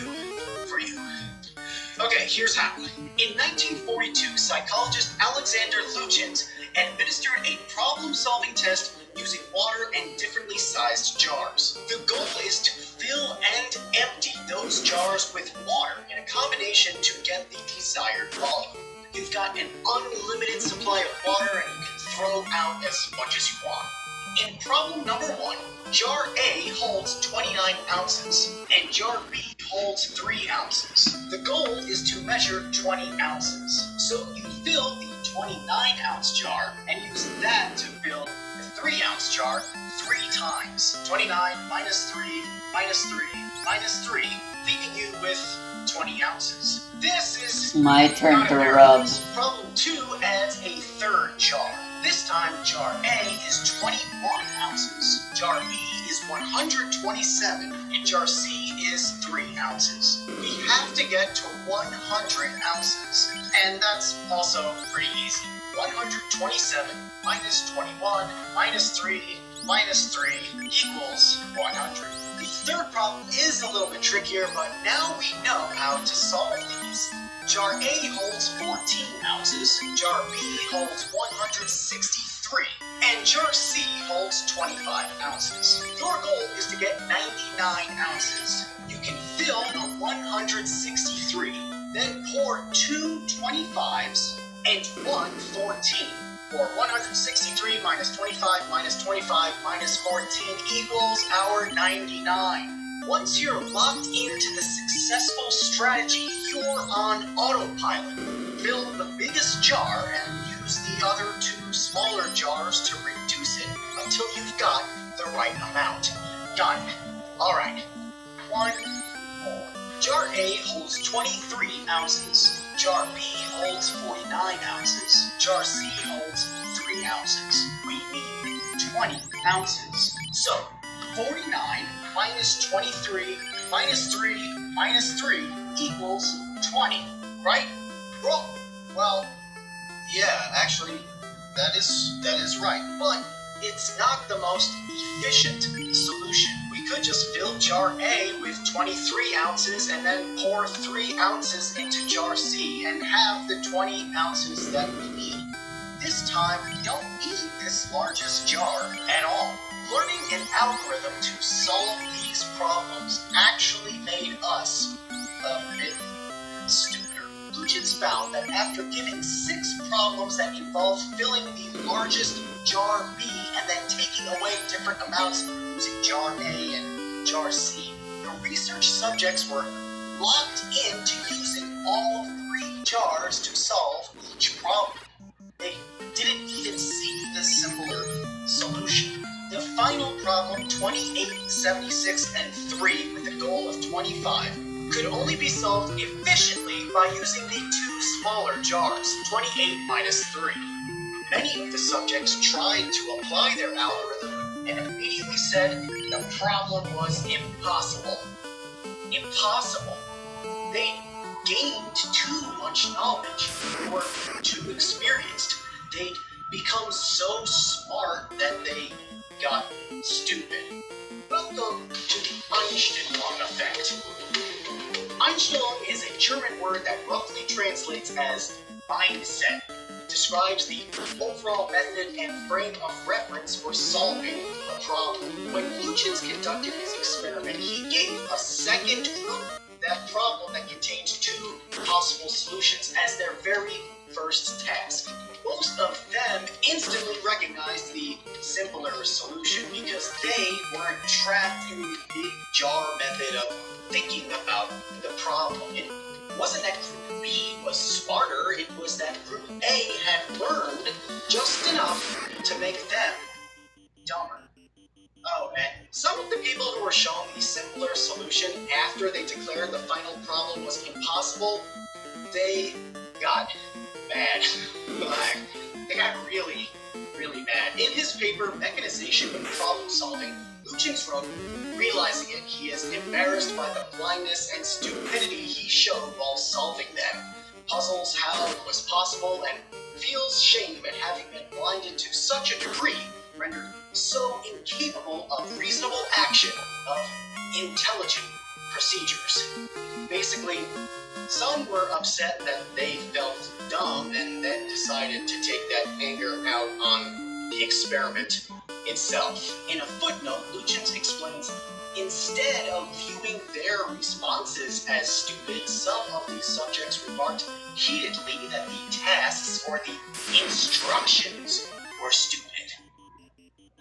for you. Okay, here's how. In 1942, psychologist Alexander Luchins administered a problem-solving test using water and differently sized jars. The goal is to fill and empty those jars with water in a combination to get the desired volume. You've got an unlimited supply of water and you can throw out as much as you want. In problem number 1, jar A holds 29 ounces, and jar B holds 3 ounces. The goal is to measure 20 ounces. So you fill the 29-ounce jar and use that to fill the 3-ounce jar 3 times. 29 minus 3 minus 3 minus 3, leaving you with 20 ounces. This is my turn to rub. Problem 2 adds a third jar. This time, jar A is 21 ounces, jar B is 127, and jar C is 3 ounces. We have to get to 100 ounces, and that's also pretty easy. 127 minus 21 minus 3 minus 3 equals 100. The third problem is a little bit trickier, but now we know how to solve these. Jar A holds 14 ounces, jar B holds 163, and jar C holds 25 ounces. Your goal is to get 99 ounces. You can fill the 163, then pour 2 25s and 1 14. For 163 minus 25 minus 25 minus 14 equals our 99. Once you're locked into the successful strategy, you're on autopilot. Fill the biggest jar and use the other 2 smaller jars to reduce it until you've got the right amount. Got it. Alright. 1 more. Jar A holds 23 ounces. Jar B holds 49 ounces. Jar C holds 3 ounces. We need 20 ounces. So, 49 minus 23 minus 3 minus 3 equals 20, right? Well, yeah, actually, that is right. But it's not the most efficient solution. We could just fill jar A with 23 ounces and then pour 3 ounces into jar C and have the 20 ounces that we need. This time, we don't need this largest jar at all. Learning an algorithm to solve these problems actually made us a bit stupider. Luchins found that after giving 6 problems that involved filling the largest jar B and then taking away different amounts using jar A and jar C, the research subjects were locked into using all 3 jars to solve each problem. They didn't even see the simpler solution. The final problem, 28, 76, and 3, with a goal of 25, could only be solved efficiently by using the 2 smaller jars, 28 minus 3. Many of the subjects tried to apply their algorithm and immediately said the problem was impossible. Impossible. They gained too much knowledge. They were too experienced. They'd become so smart that they got stupid. Welcome to the Einstellung effect. Einstellung is a German word that roughly translates as mindset. It describes the overall method and frame of reference for solving a problem. When Luchins conducted his experiment, he gave a second group that problem that contains 2 possible solutions as their very first task. Most of them instantly recognized the simpler solution because they weren't trapped in the big jar method of thinking about the problem. It wasn't that Group B was smarter, it was that Group A had learned just enough to make them dumber. Oh, and some of the people who were shown the simpler solution after they declared the final problem was impossible, they got mad. They got really, really mad. In his paper, Mechanization of Problem Solving, Luchins wrote, realizing it, he is embarrassed by the blindness and stupidity he showed while solving them. Puzzles how it was possible and feels shame at having been blinded to such a degree, rendered so incapable of reasonable action, of intelligent procedures. Basically, some were upset that they felt dumb and then decided to take that anger out on the experiment itself. In a footnote, Luchins explains, instead of viewing their responses as stupid, some of these subjects remarked heatedly that the tasks or the instructions were stupid.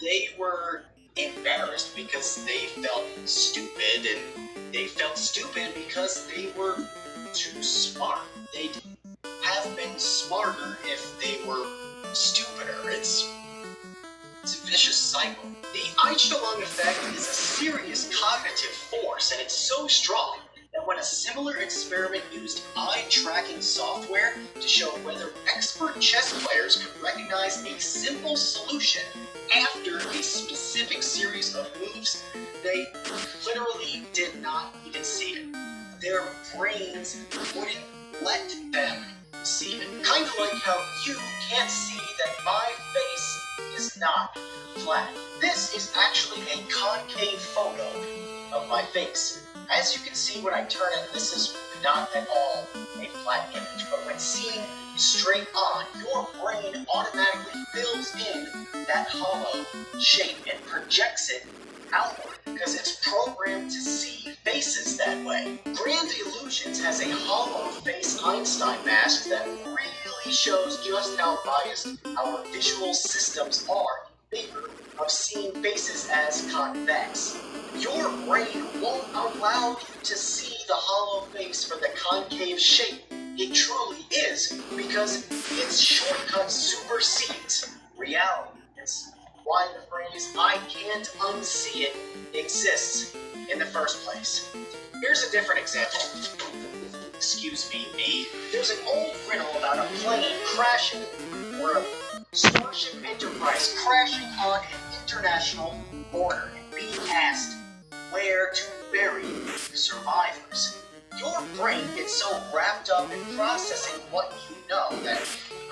They were embarrassed because they felt stupid, and they felt stupid because they were too smart. They'd have been smarter if they were stupider. It's a vicious cycle. The Einstellung effect is a serious cognitive force, and it's so strong that But when a similar experiment used eye-tracking software to show whether expert chess players could recognize a simple solution after a specific series of moves, they literally did not even see it. Their brains wouldn't let them see it. Kind of like how you can't see that my face is not flat. This is actually a concave photo of my face. As you can see when I turn it, this is not at all a flat image, but when seen straight on, your brain automatically fills in that hollow shape and projects it outward because it's programmed to see faces that way. Grand Illusions has a hollow face Einstein mask that really shows just how biased our visual systems are in favor of seeing faces as convex. Your brain won't allow you to see the hollow face for the concave shape it truly is because its shortcut supersedes reality. It's why the phrase, "I can't unsee it," exists in the first place. Here's a different example. Excuse me. There's an old riddle about a plane crashing or a Starship Enterprise crashing on an international border and being asked where to bury survivors. Your brain gets so wrapped up in processing what you know that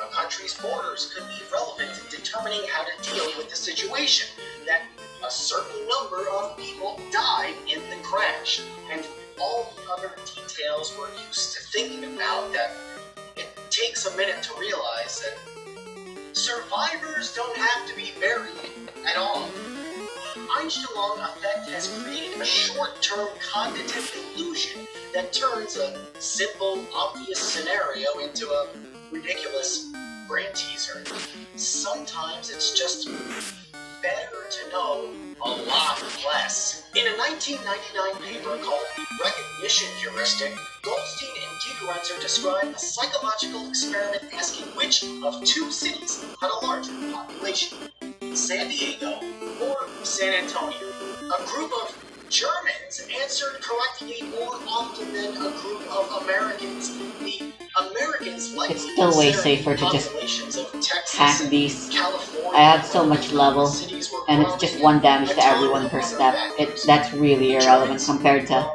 a country's borders could be relevant in determining how to deal with the situation, that a certain number of people died in the crash, and all the other details we're used to thinking about that it takes a minute to realize that survivors don't have to be buried at all. The Einstein effect has created a short-term cognitive illusion that turns a simple, obvious scenario into a ridiculous brain teaser. Sometimes it's just better to know a lot less. In a 1999 paper called Recognition Heuristic, Goldstein and Gigerenzer described a psychological experiment asking which of two cities had a larger population, San Diego or San Antonio. A group of Germans answered correctly more often than a group of Americans. The Americans likely It's still way safer to just hack these. I have so much level, and it's just one damage to everyone per step. That's really irrelevant compared to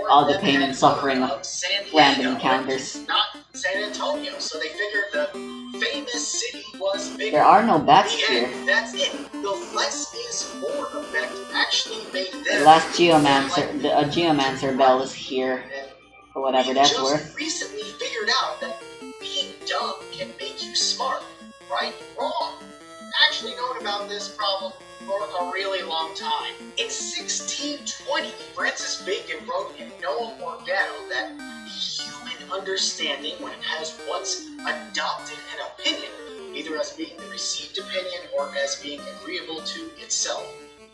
all the pain and suffering of random encounters. Not San Antonio, so they figured the famous city was bigger. There are no bats here. That's it. The less is more effect actually made them. The last Geomancer bell is here, for whatever that's worth. Recently figured out that being dumb can make you smart, right? Wrong. Actually known about this problem for a really long time. In 1620, Francis Bacon wrote in Novum Organo that the human understanding, when it has once adopted an opinion, either as being the received opinion or as being agreeable to itself,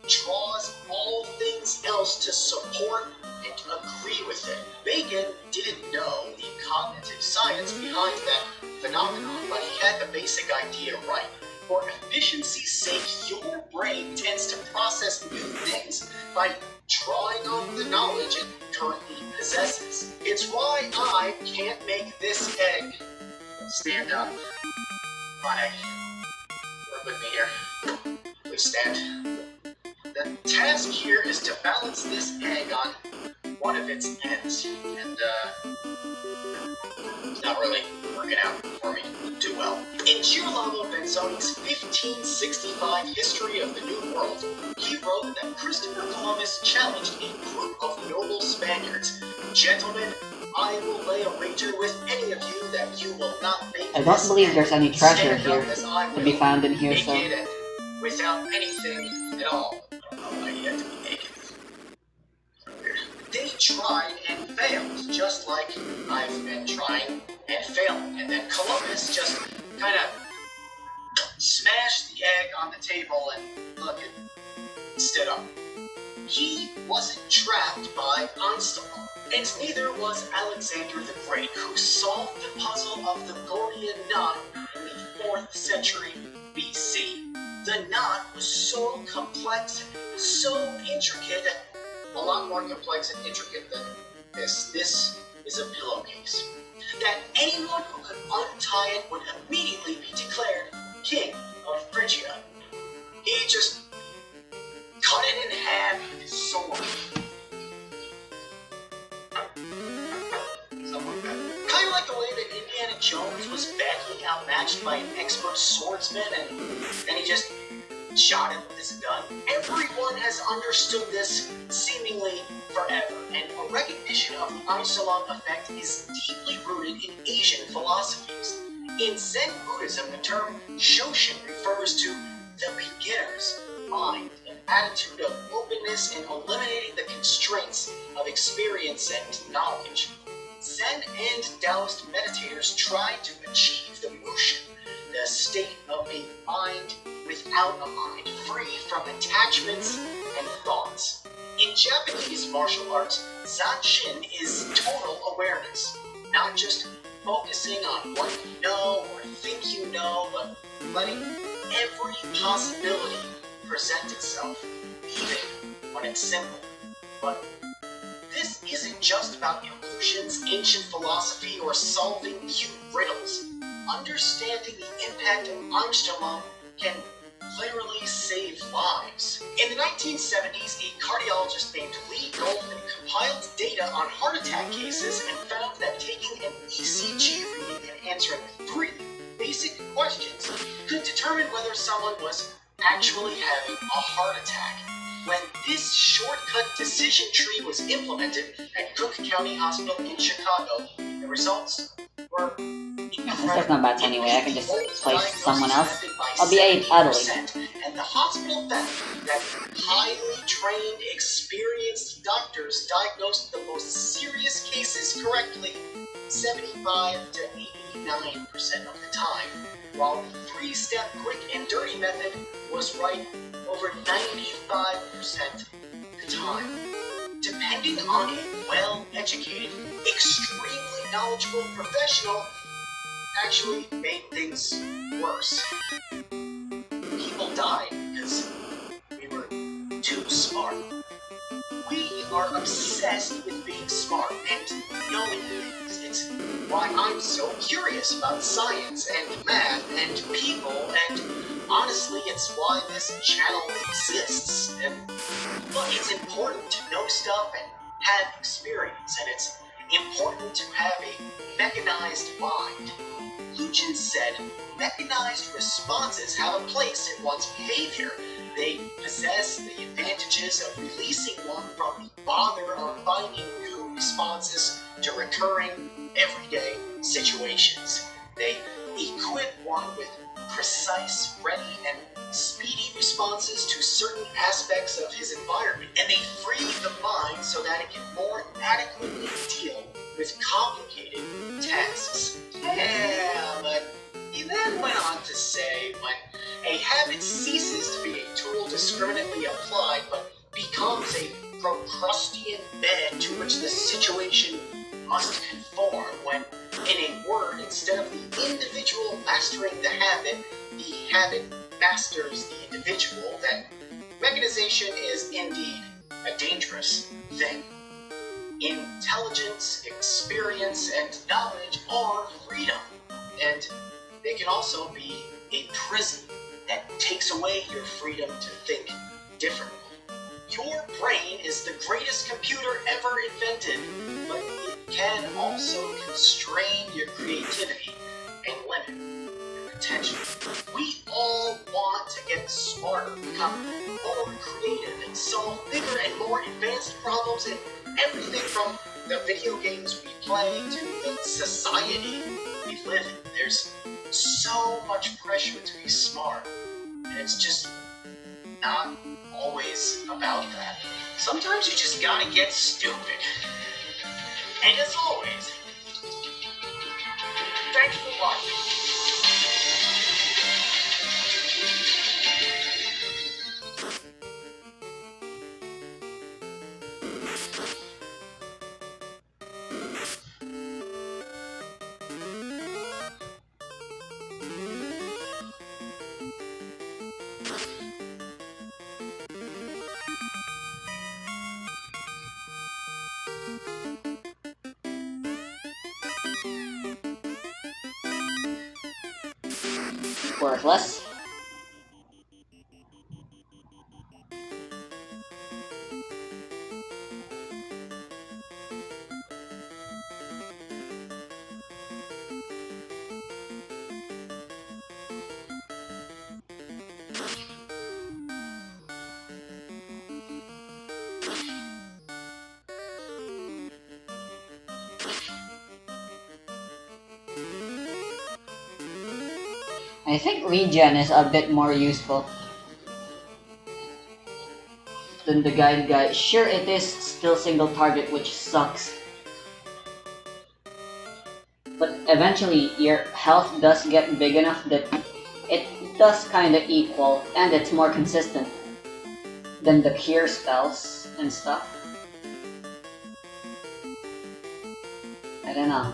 draws all things else to support and agree with it. Bacon didn't know the cognitive science behind that phenomenon, but he had the basic idea right. For efficiency's sake, your brain tends to process new things by drawing on the knowledge it currently possesses. It's why I can't make this egg stand up. Come on, egg. Work with me here. Please stand. The task here is to balance this egg on one of its ends, and it's not really working out for me too well. In Girolamo Benzoni's 1565 History of the New World, he wrote that Christopher Columbus challenged a group of noble Spaniards. "Gentlemen, I will lay a wager with any of you that you will not make I don't believe there's any treasure stand here up as I to be will. found in here, so Naked and without anything at all. I don't know why you have to be naked. Weird. They tried and failed, just like I've been trying and failing. And then Columbus just kind of smashed the egg on the table and look, it stood up. He wasn't trapped by Einstein, and neither was Alexander the Great, who solved the puzzle of the Gordian knot in the 4th century BC. The knot was so complex, so intricate, a lot more complex and intricate than this. This is a pillowcase. That anyone who could untie it would immediately be declared king of Phrygia. He just cut it in half with his sword. Kind of like the way that Indiana Jones was badly outmatched by an expert swordsman and then he just shot him with his gun. Everyone has understood this seemingly forever, and a recognition of the Isolon effect is deeply rooted in Asian philosophies. In Zen Buddhism, the term Shoshin refers to the beginner's mind, an attitude of openness and eliminating the constraints of experience and knowledge. Zen and Taoist meditators try to achieve the mushin, the state of a mind without a mind, free from attachments and thoughts. In Japanese martial arts, Zanshin is total awareness, not just focusing on what you know or think you know, but letting every possibility present itself, even when it's simple. But this isn't just about illusions, ancient philosophy, or solving cute riddles. Understanding the impact of Amsterdam can literally save lives. In the 1970s, a cardiologist named Lee Goldman compiled data on heart attack cases and found that taking an ECG reading and answering 3 basic questions could determine whether someone was actually having a heart attack. When this shortcut decision tree was implemented at Cook County Hospital in Chicago, the results were There's no bats anyway, I can just place someone else. I'll be utterly. And the hospital found that highly trained, experienced doctors diagnosed the most serious cases correctly 75 to 89% of the time, while the 3-step quick and dirty method was right over 95% of the time. Depending on a well-educated, extremely knowledgeable professional, actually made things worse. People died because we were too smart. We are obsessed with being smart and knowing things. It's why I'm so curious about science and math and people, and honestly, it's why this channel exists. And look, it's important to know stuff and have experience, and it's important to have a mechanized mind. Lucian said, mechanized responses have a place in one's behavior. They possess the advantages of releasing one from the bother of finding new responses to recurring, everyday situations. They equip one with precise, ready, and speedy responses to certain aspects of his environment, and they free the mind so that it can more adequately deal with complicated tasks. Yeah, but he then went on to say, when a habit ceases to be a tool discriminately applied, but becomes a Procrustean bed to which the situation must conform, when, in a word, instead of the individual mastering the habit masters the individual, then mechanization is indeed a dangerous thing. Intelligence, experience, and knowledge are freedom, and they can also be a prison that takes away your freedom to think differently. Your brain is the greatest computer ever invented, but it can also constrain your creativity and limit your potential. We all want to get smarter, become more creative, and solve bigger and more advanced problems in everything from the video games we play to the society we live in. There's so much pressure to be smart, and it's just not always about that. Sometimes you just gotta get stupid. And as always, thanks for watching. Worthless. I think regen is a bit more useful than the guide. Sure, it is still single target, which sucks. But eventually, your health does get big enough that it does kinda equal, and it's more consistent than the cure spells and stuff. I don't know.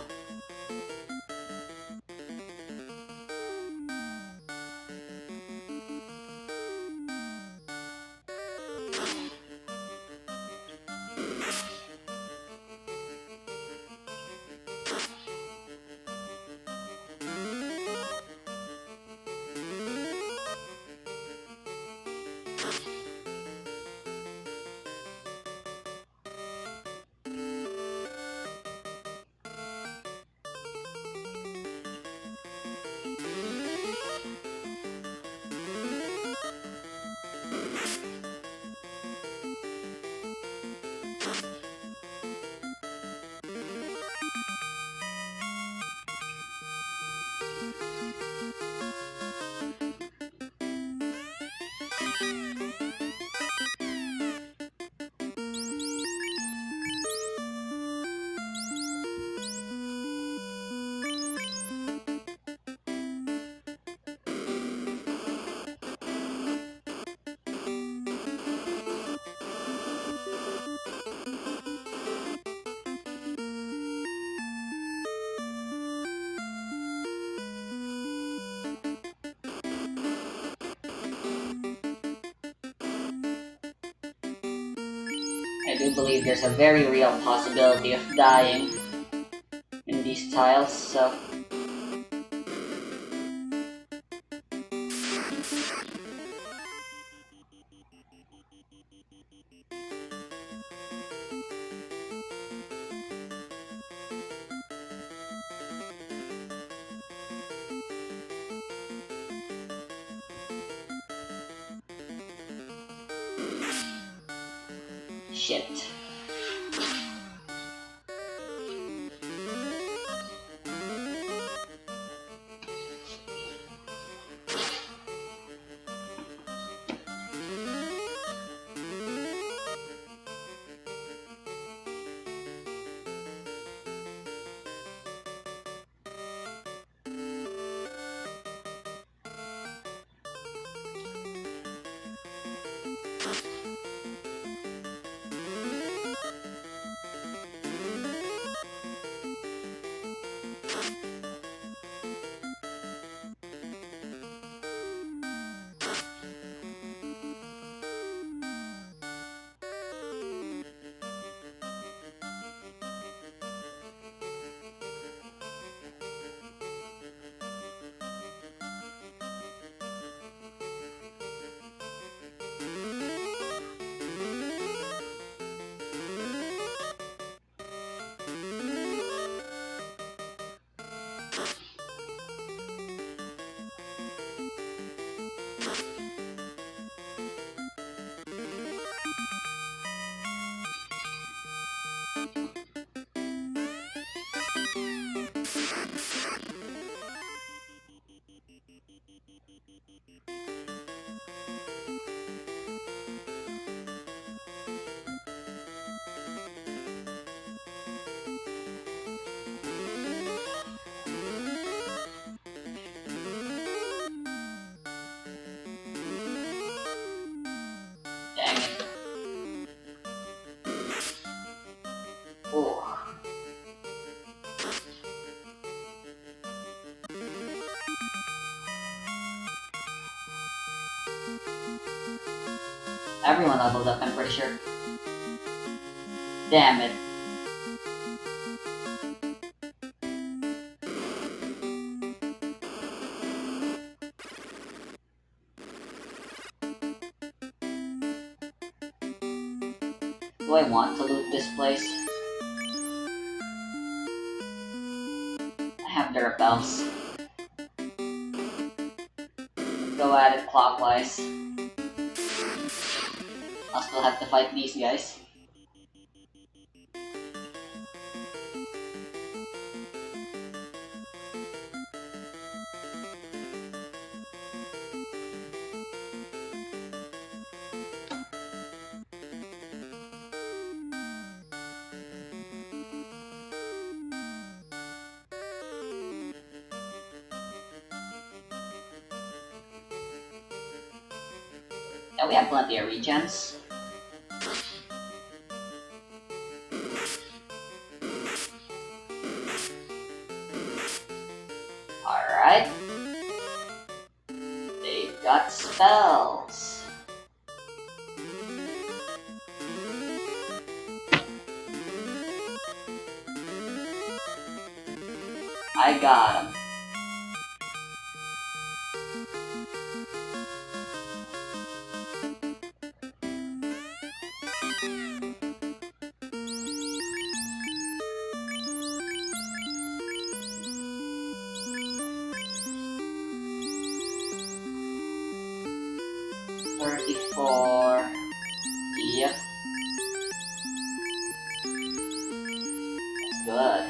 I do believe there's a very real possibility of dying in these tiles, so... Shit. Dang it. Ooh. Everyone leveled up, I'm pretty sure. Damn it. Do I want to loot this place? I have the repels. Go at it clockwise. I'll still have to fight these guys. Yeah, we have plenty of regens. Alright. They've got spells. I got him. Yep. That's good.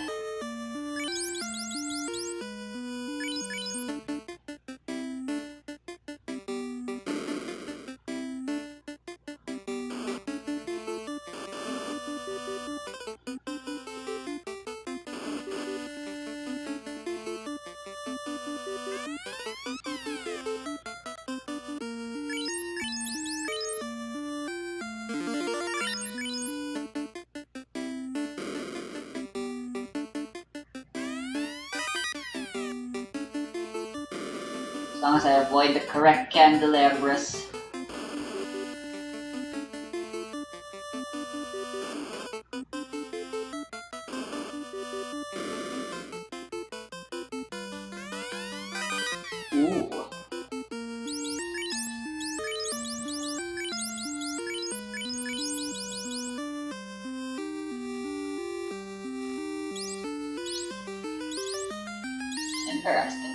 As long as I avoid the correct candelabras. Ooh. Interesting.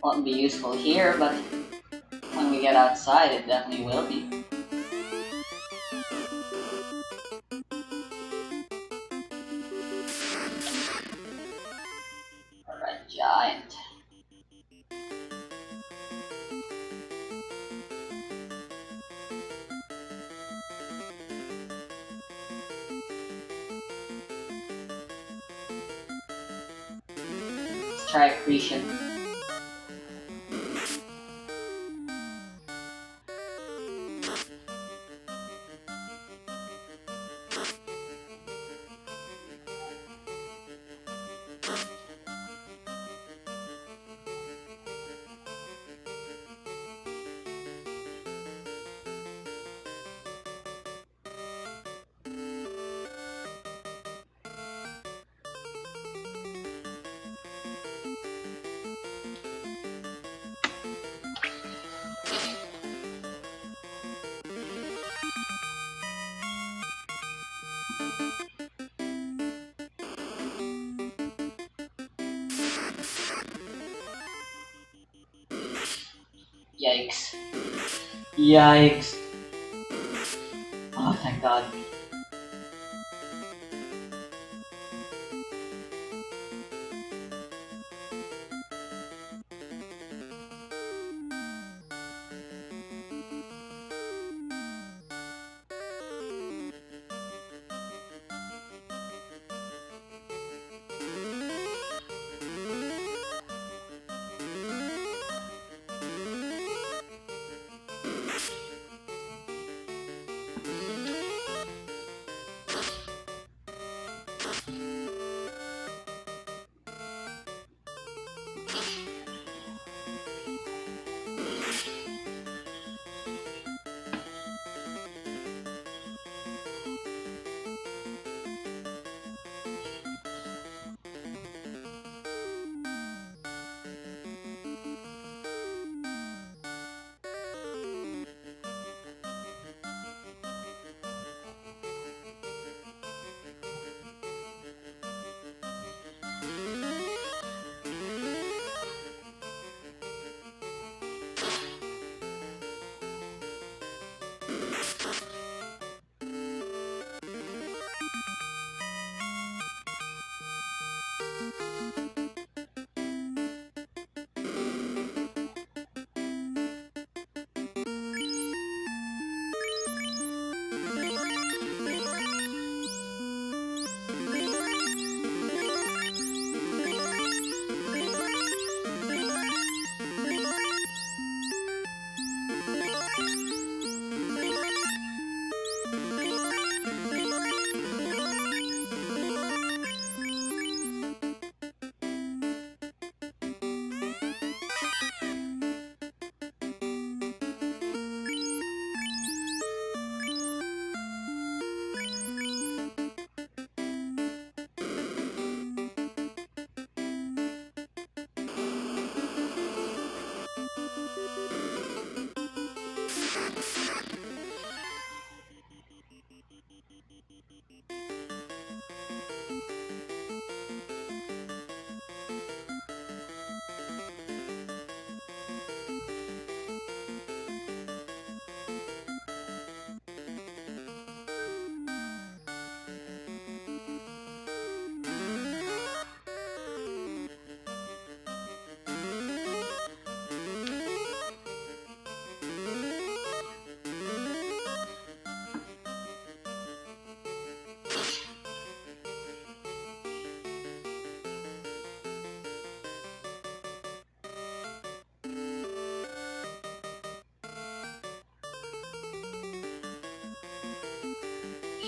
Won't be useful here, but when we get outside, it definitely will be. Alright, giant. Let's try accretion. Yikes. Yikes. Oh, thank God.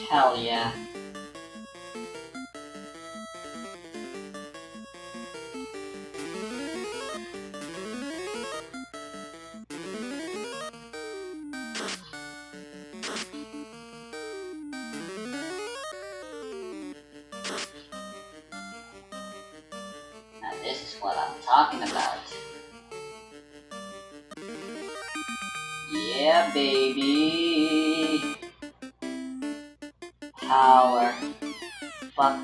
Hell yeah. Now this is what I'm talking about. Yeah, baby. Power. Fuck.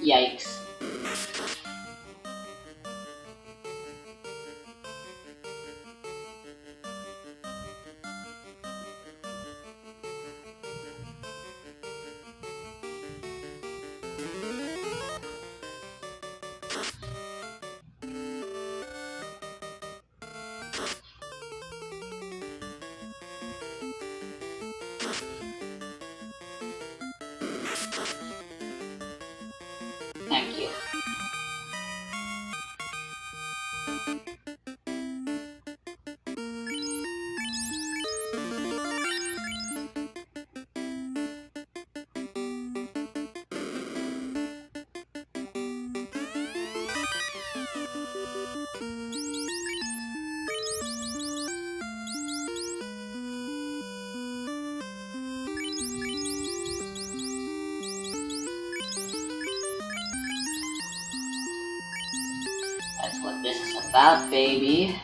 Yikes. Thank you. That's what this is about, baby.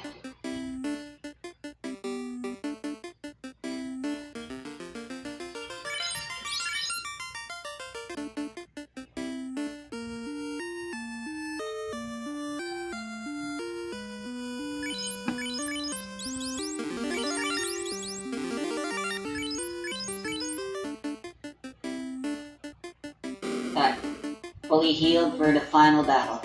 Alright. Fully healed for the final battle.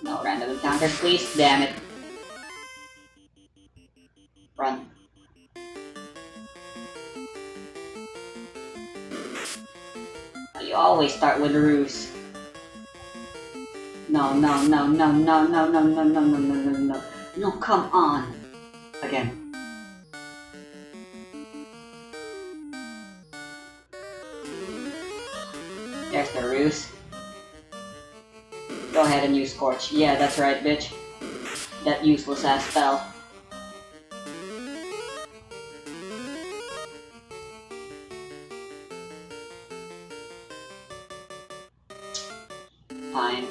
No random encounters, please. Damn it. Run. You always start with a ruse. No, no, no, no, no, no, no, no, no, no, no, no, no. No, come on. Again. There's the ruse. Go ahead and use Scorch. Yeah, that's right, bitch. That useless ass spell. Fine.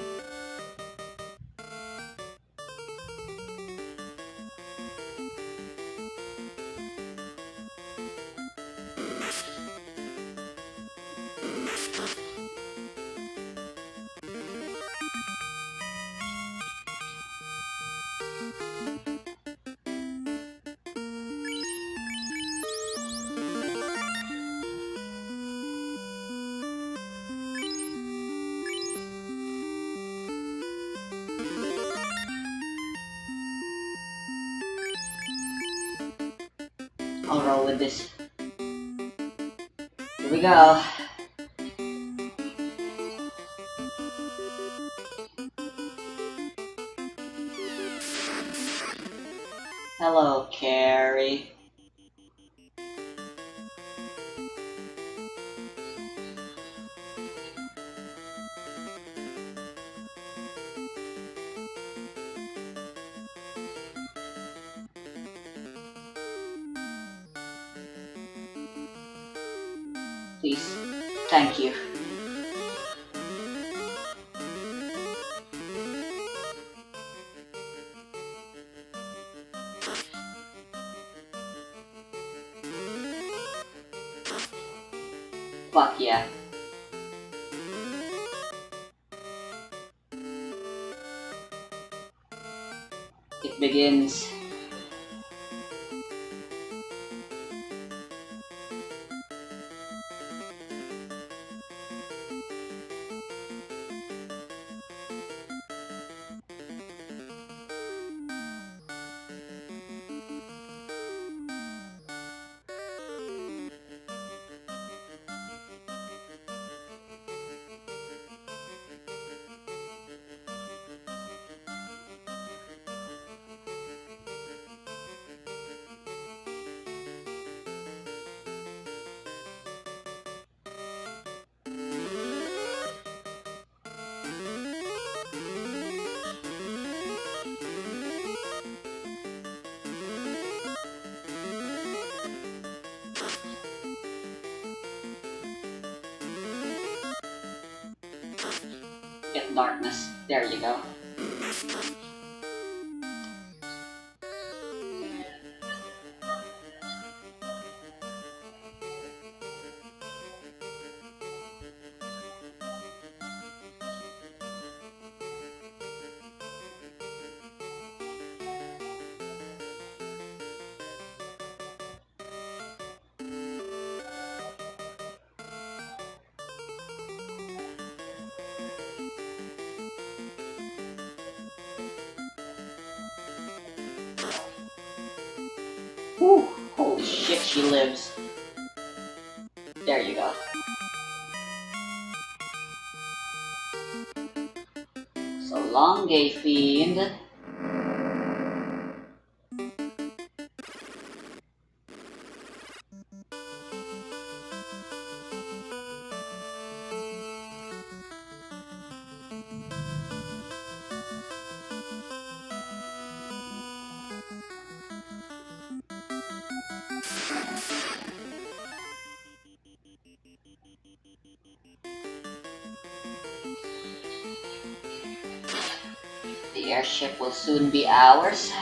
I'll roll with this. Here we go. Hello, Kary. Please. Thank you. Fuck yeah. It begins. Get darkness. There you go. Whew, holy shit, she lives. There you go. So long, gay fiend. The airship will soon be ours.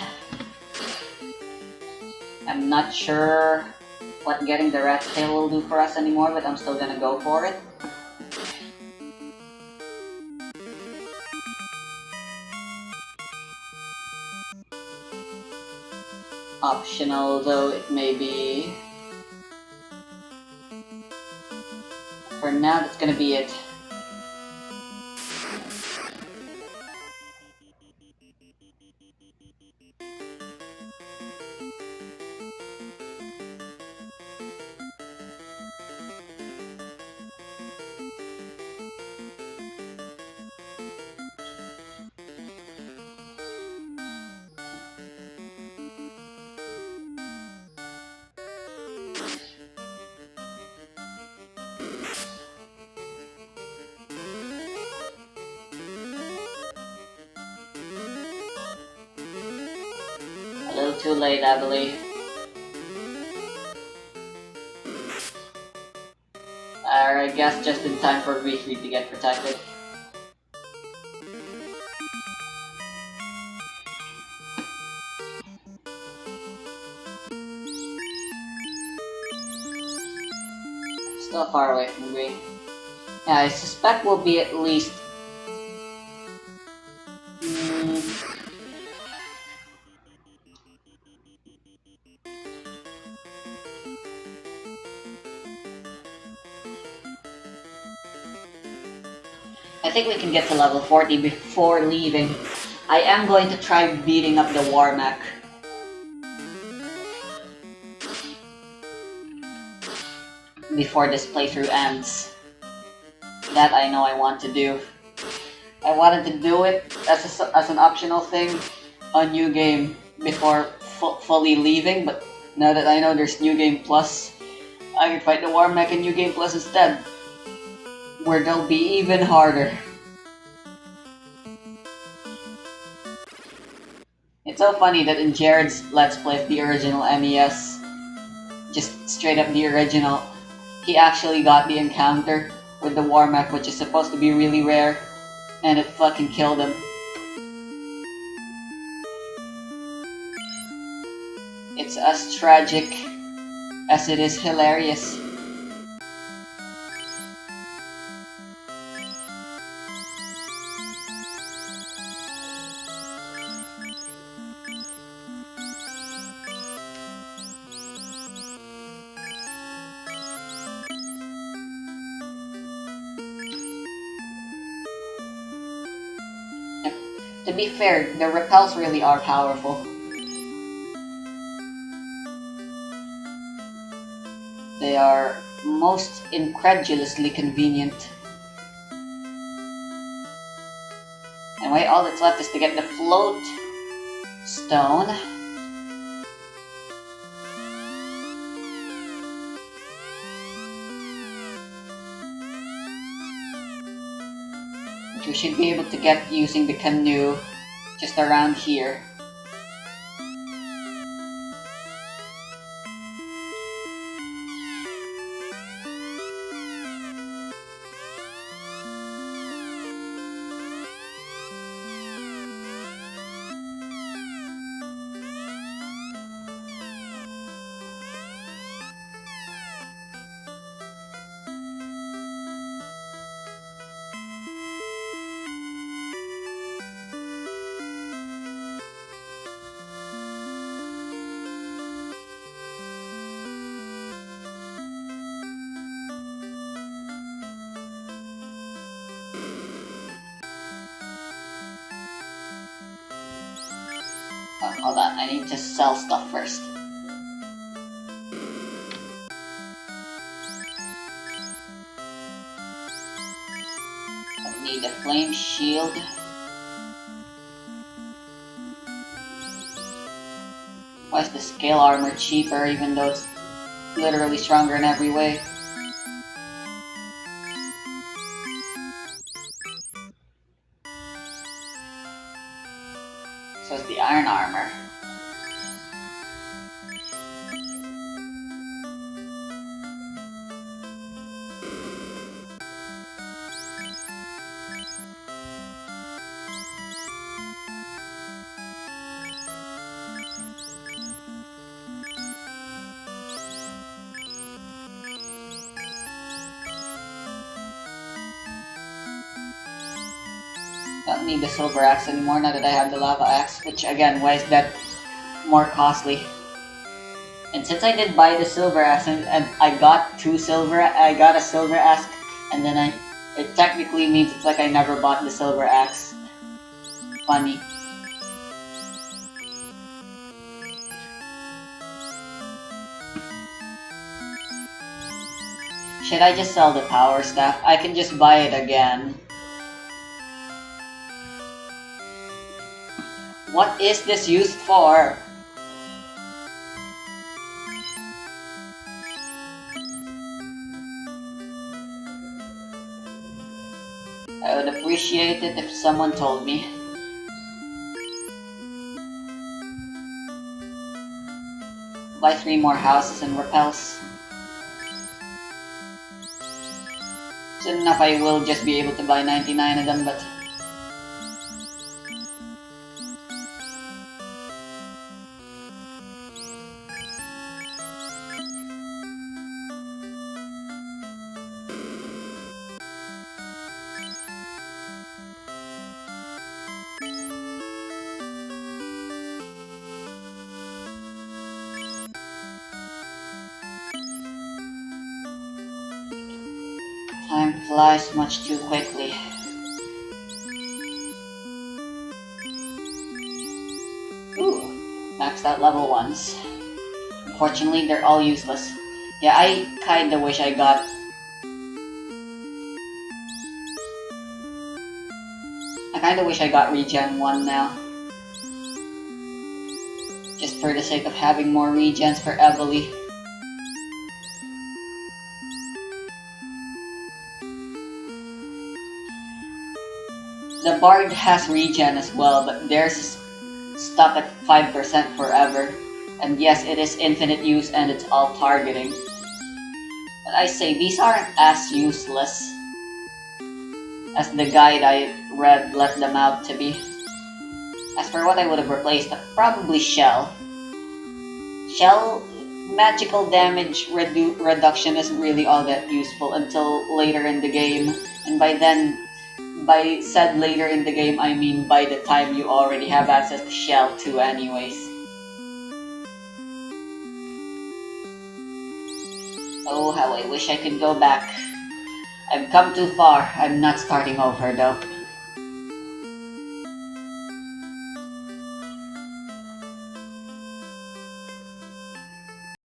I'm not sure what getting the rat tail will do for us anymore, but I'm still gonna go for it. Optional though it may be. For now, that's gonna be it. A little too late, I believe. I guess just in time for V3 to get protected. Still far away from green. Yeah, I suspect we'll be at least... I think we can get to level 40 before leaving. I am going to try beating up the Warmech. Before this playthrough ends. That I know I want to do. I wanted to do it as an optional thing on New Game before fully leaving, but now that I know there's New Game Plus, I can fight the Warmech in New Game Plus instead, where they'll be even harder. It's so funny that in Jared's Let's Play of the original NES, just straight up the original, he actually got the encounter with the Warmech, which is supposed to be really rare, and it fucking killed him. It's as tragic as it is hilarious. To be fair, the repels really are powerful. They are most incredulously convenient. Anyway, all that's left is to get the float stone. Which we should be able to get using the canoe just around here. Oh, hold on, I need to sell stuff first. I need a flame shield. Why is the scale armor cheaper even though it's literally stronger in every way? So it's the iron armor. Don't need the silver axe anymore now that I have the lava axe, which again, why is that more costly? And since I did buy the silver axe and I got I got a silver axe, and then it technically means it's like I never bought the silver axe. Funny. Should I just sell the power staff? I can just buy it again. What is this used for? I would appreciate it if someone told me. Buy 3 more houses and repels. Soon enough I will just be able to buy 99 of them, but... time flies much too quickly. Ooh, maxed out level 1s. Unfortunately, they're all useless. Yeah, I kinda wish I got... regen 1 now. Just for the sake of having more regens for Evely. The Bard has regen as well, but theirs is stuck at 5% forever. And yes, it is infinite use and it's all targeting. But I say, these aren't as useless as the guide I read let them out to be. As for what I would have replaced, probably Shell. Shell magical damage reduction isn't really all that useful until later in the game. And by then, by said later in the game, I mean by the time you already have access to Shell 2 anyways. Oh, how I wish I could go back. I've come too far. I'm not starting over though.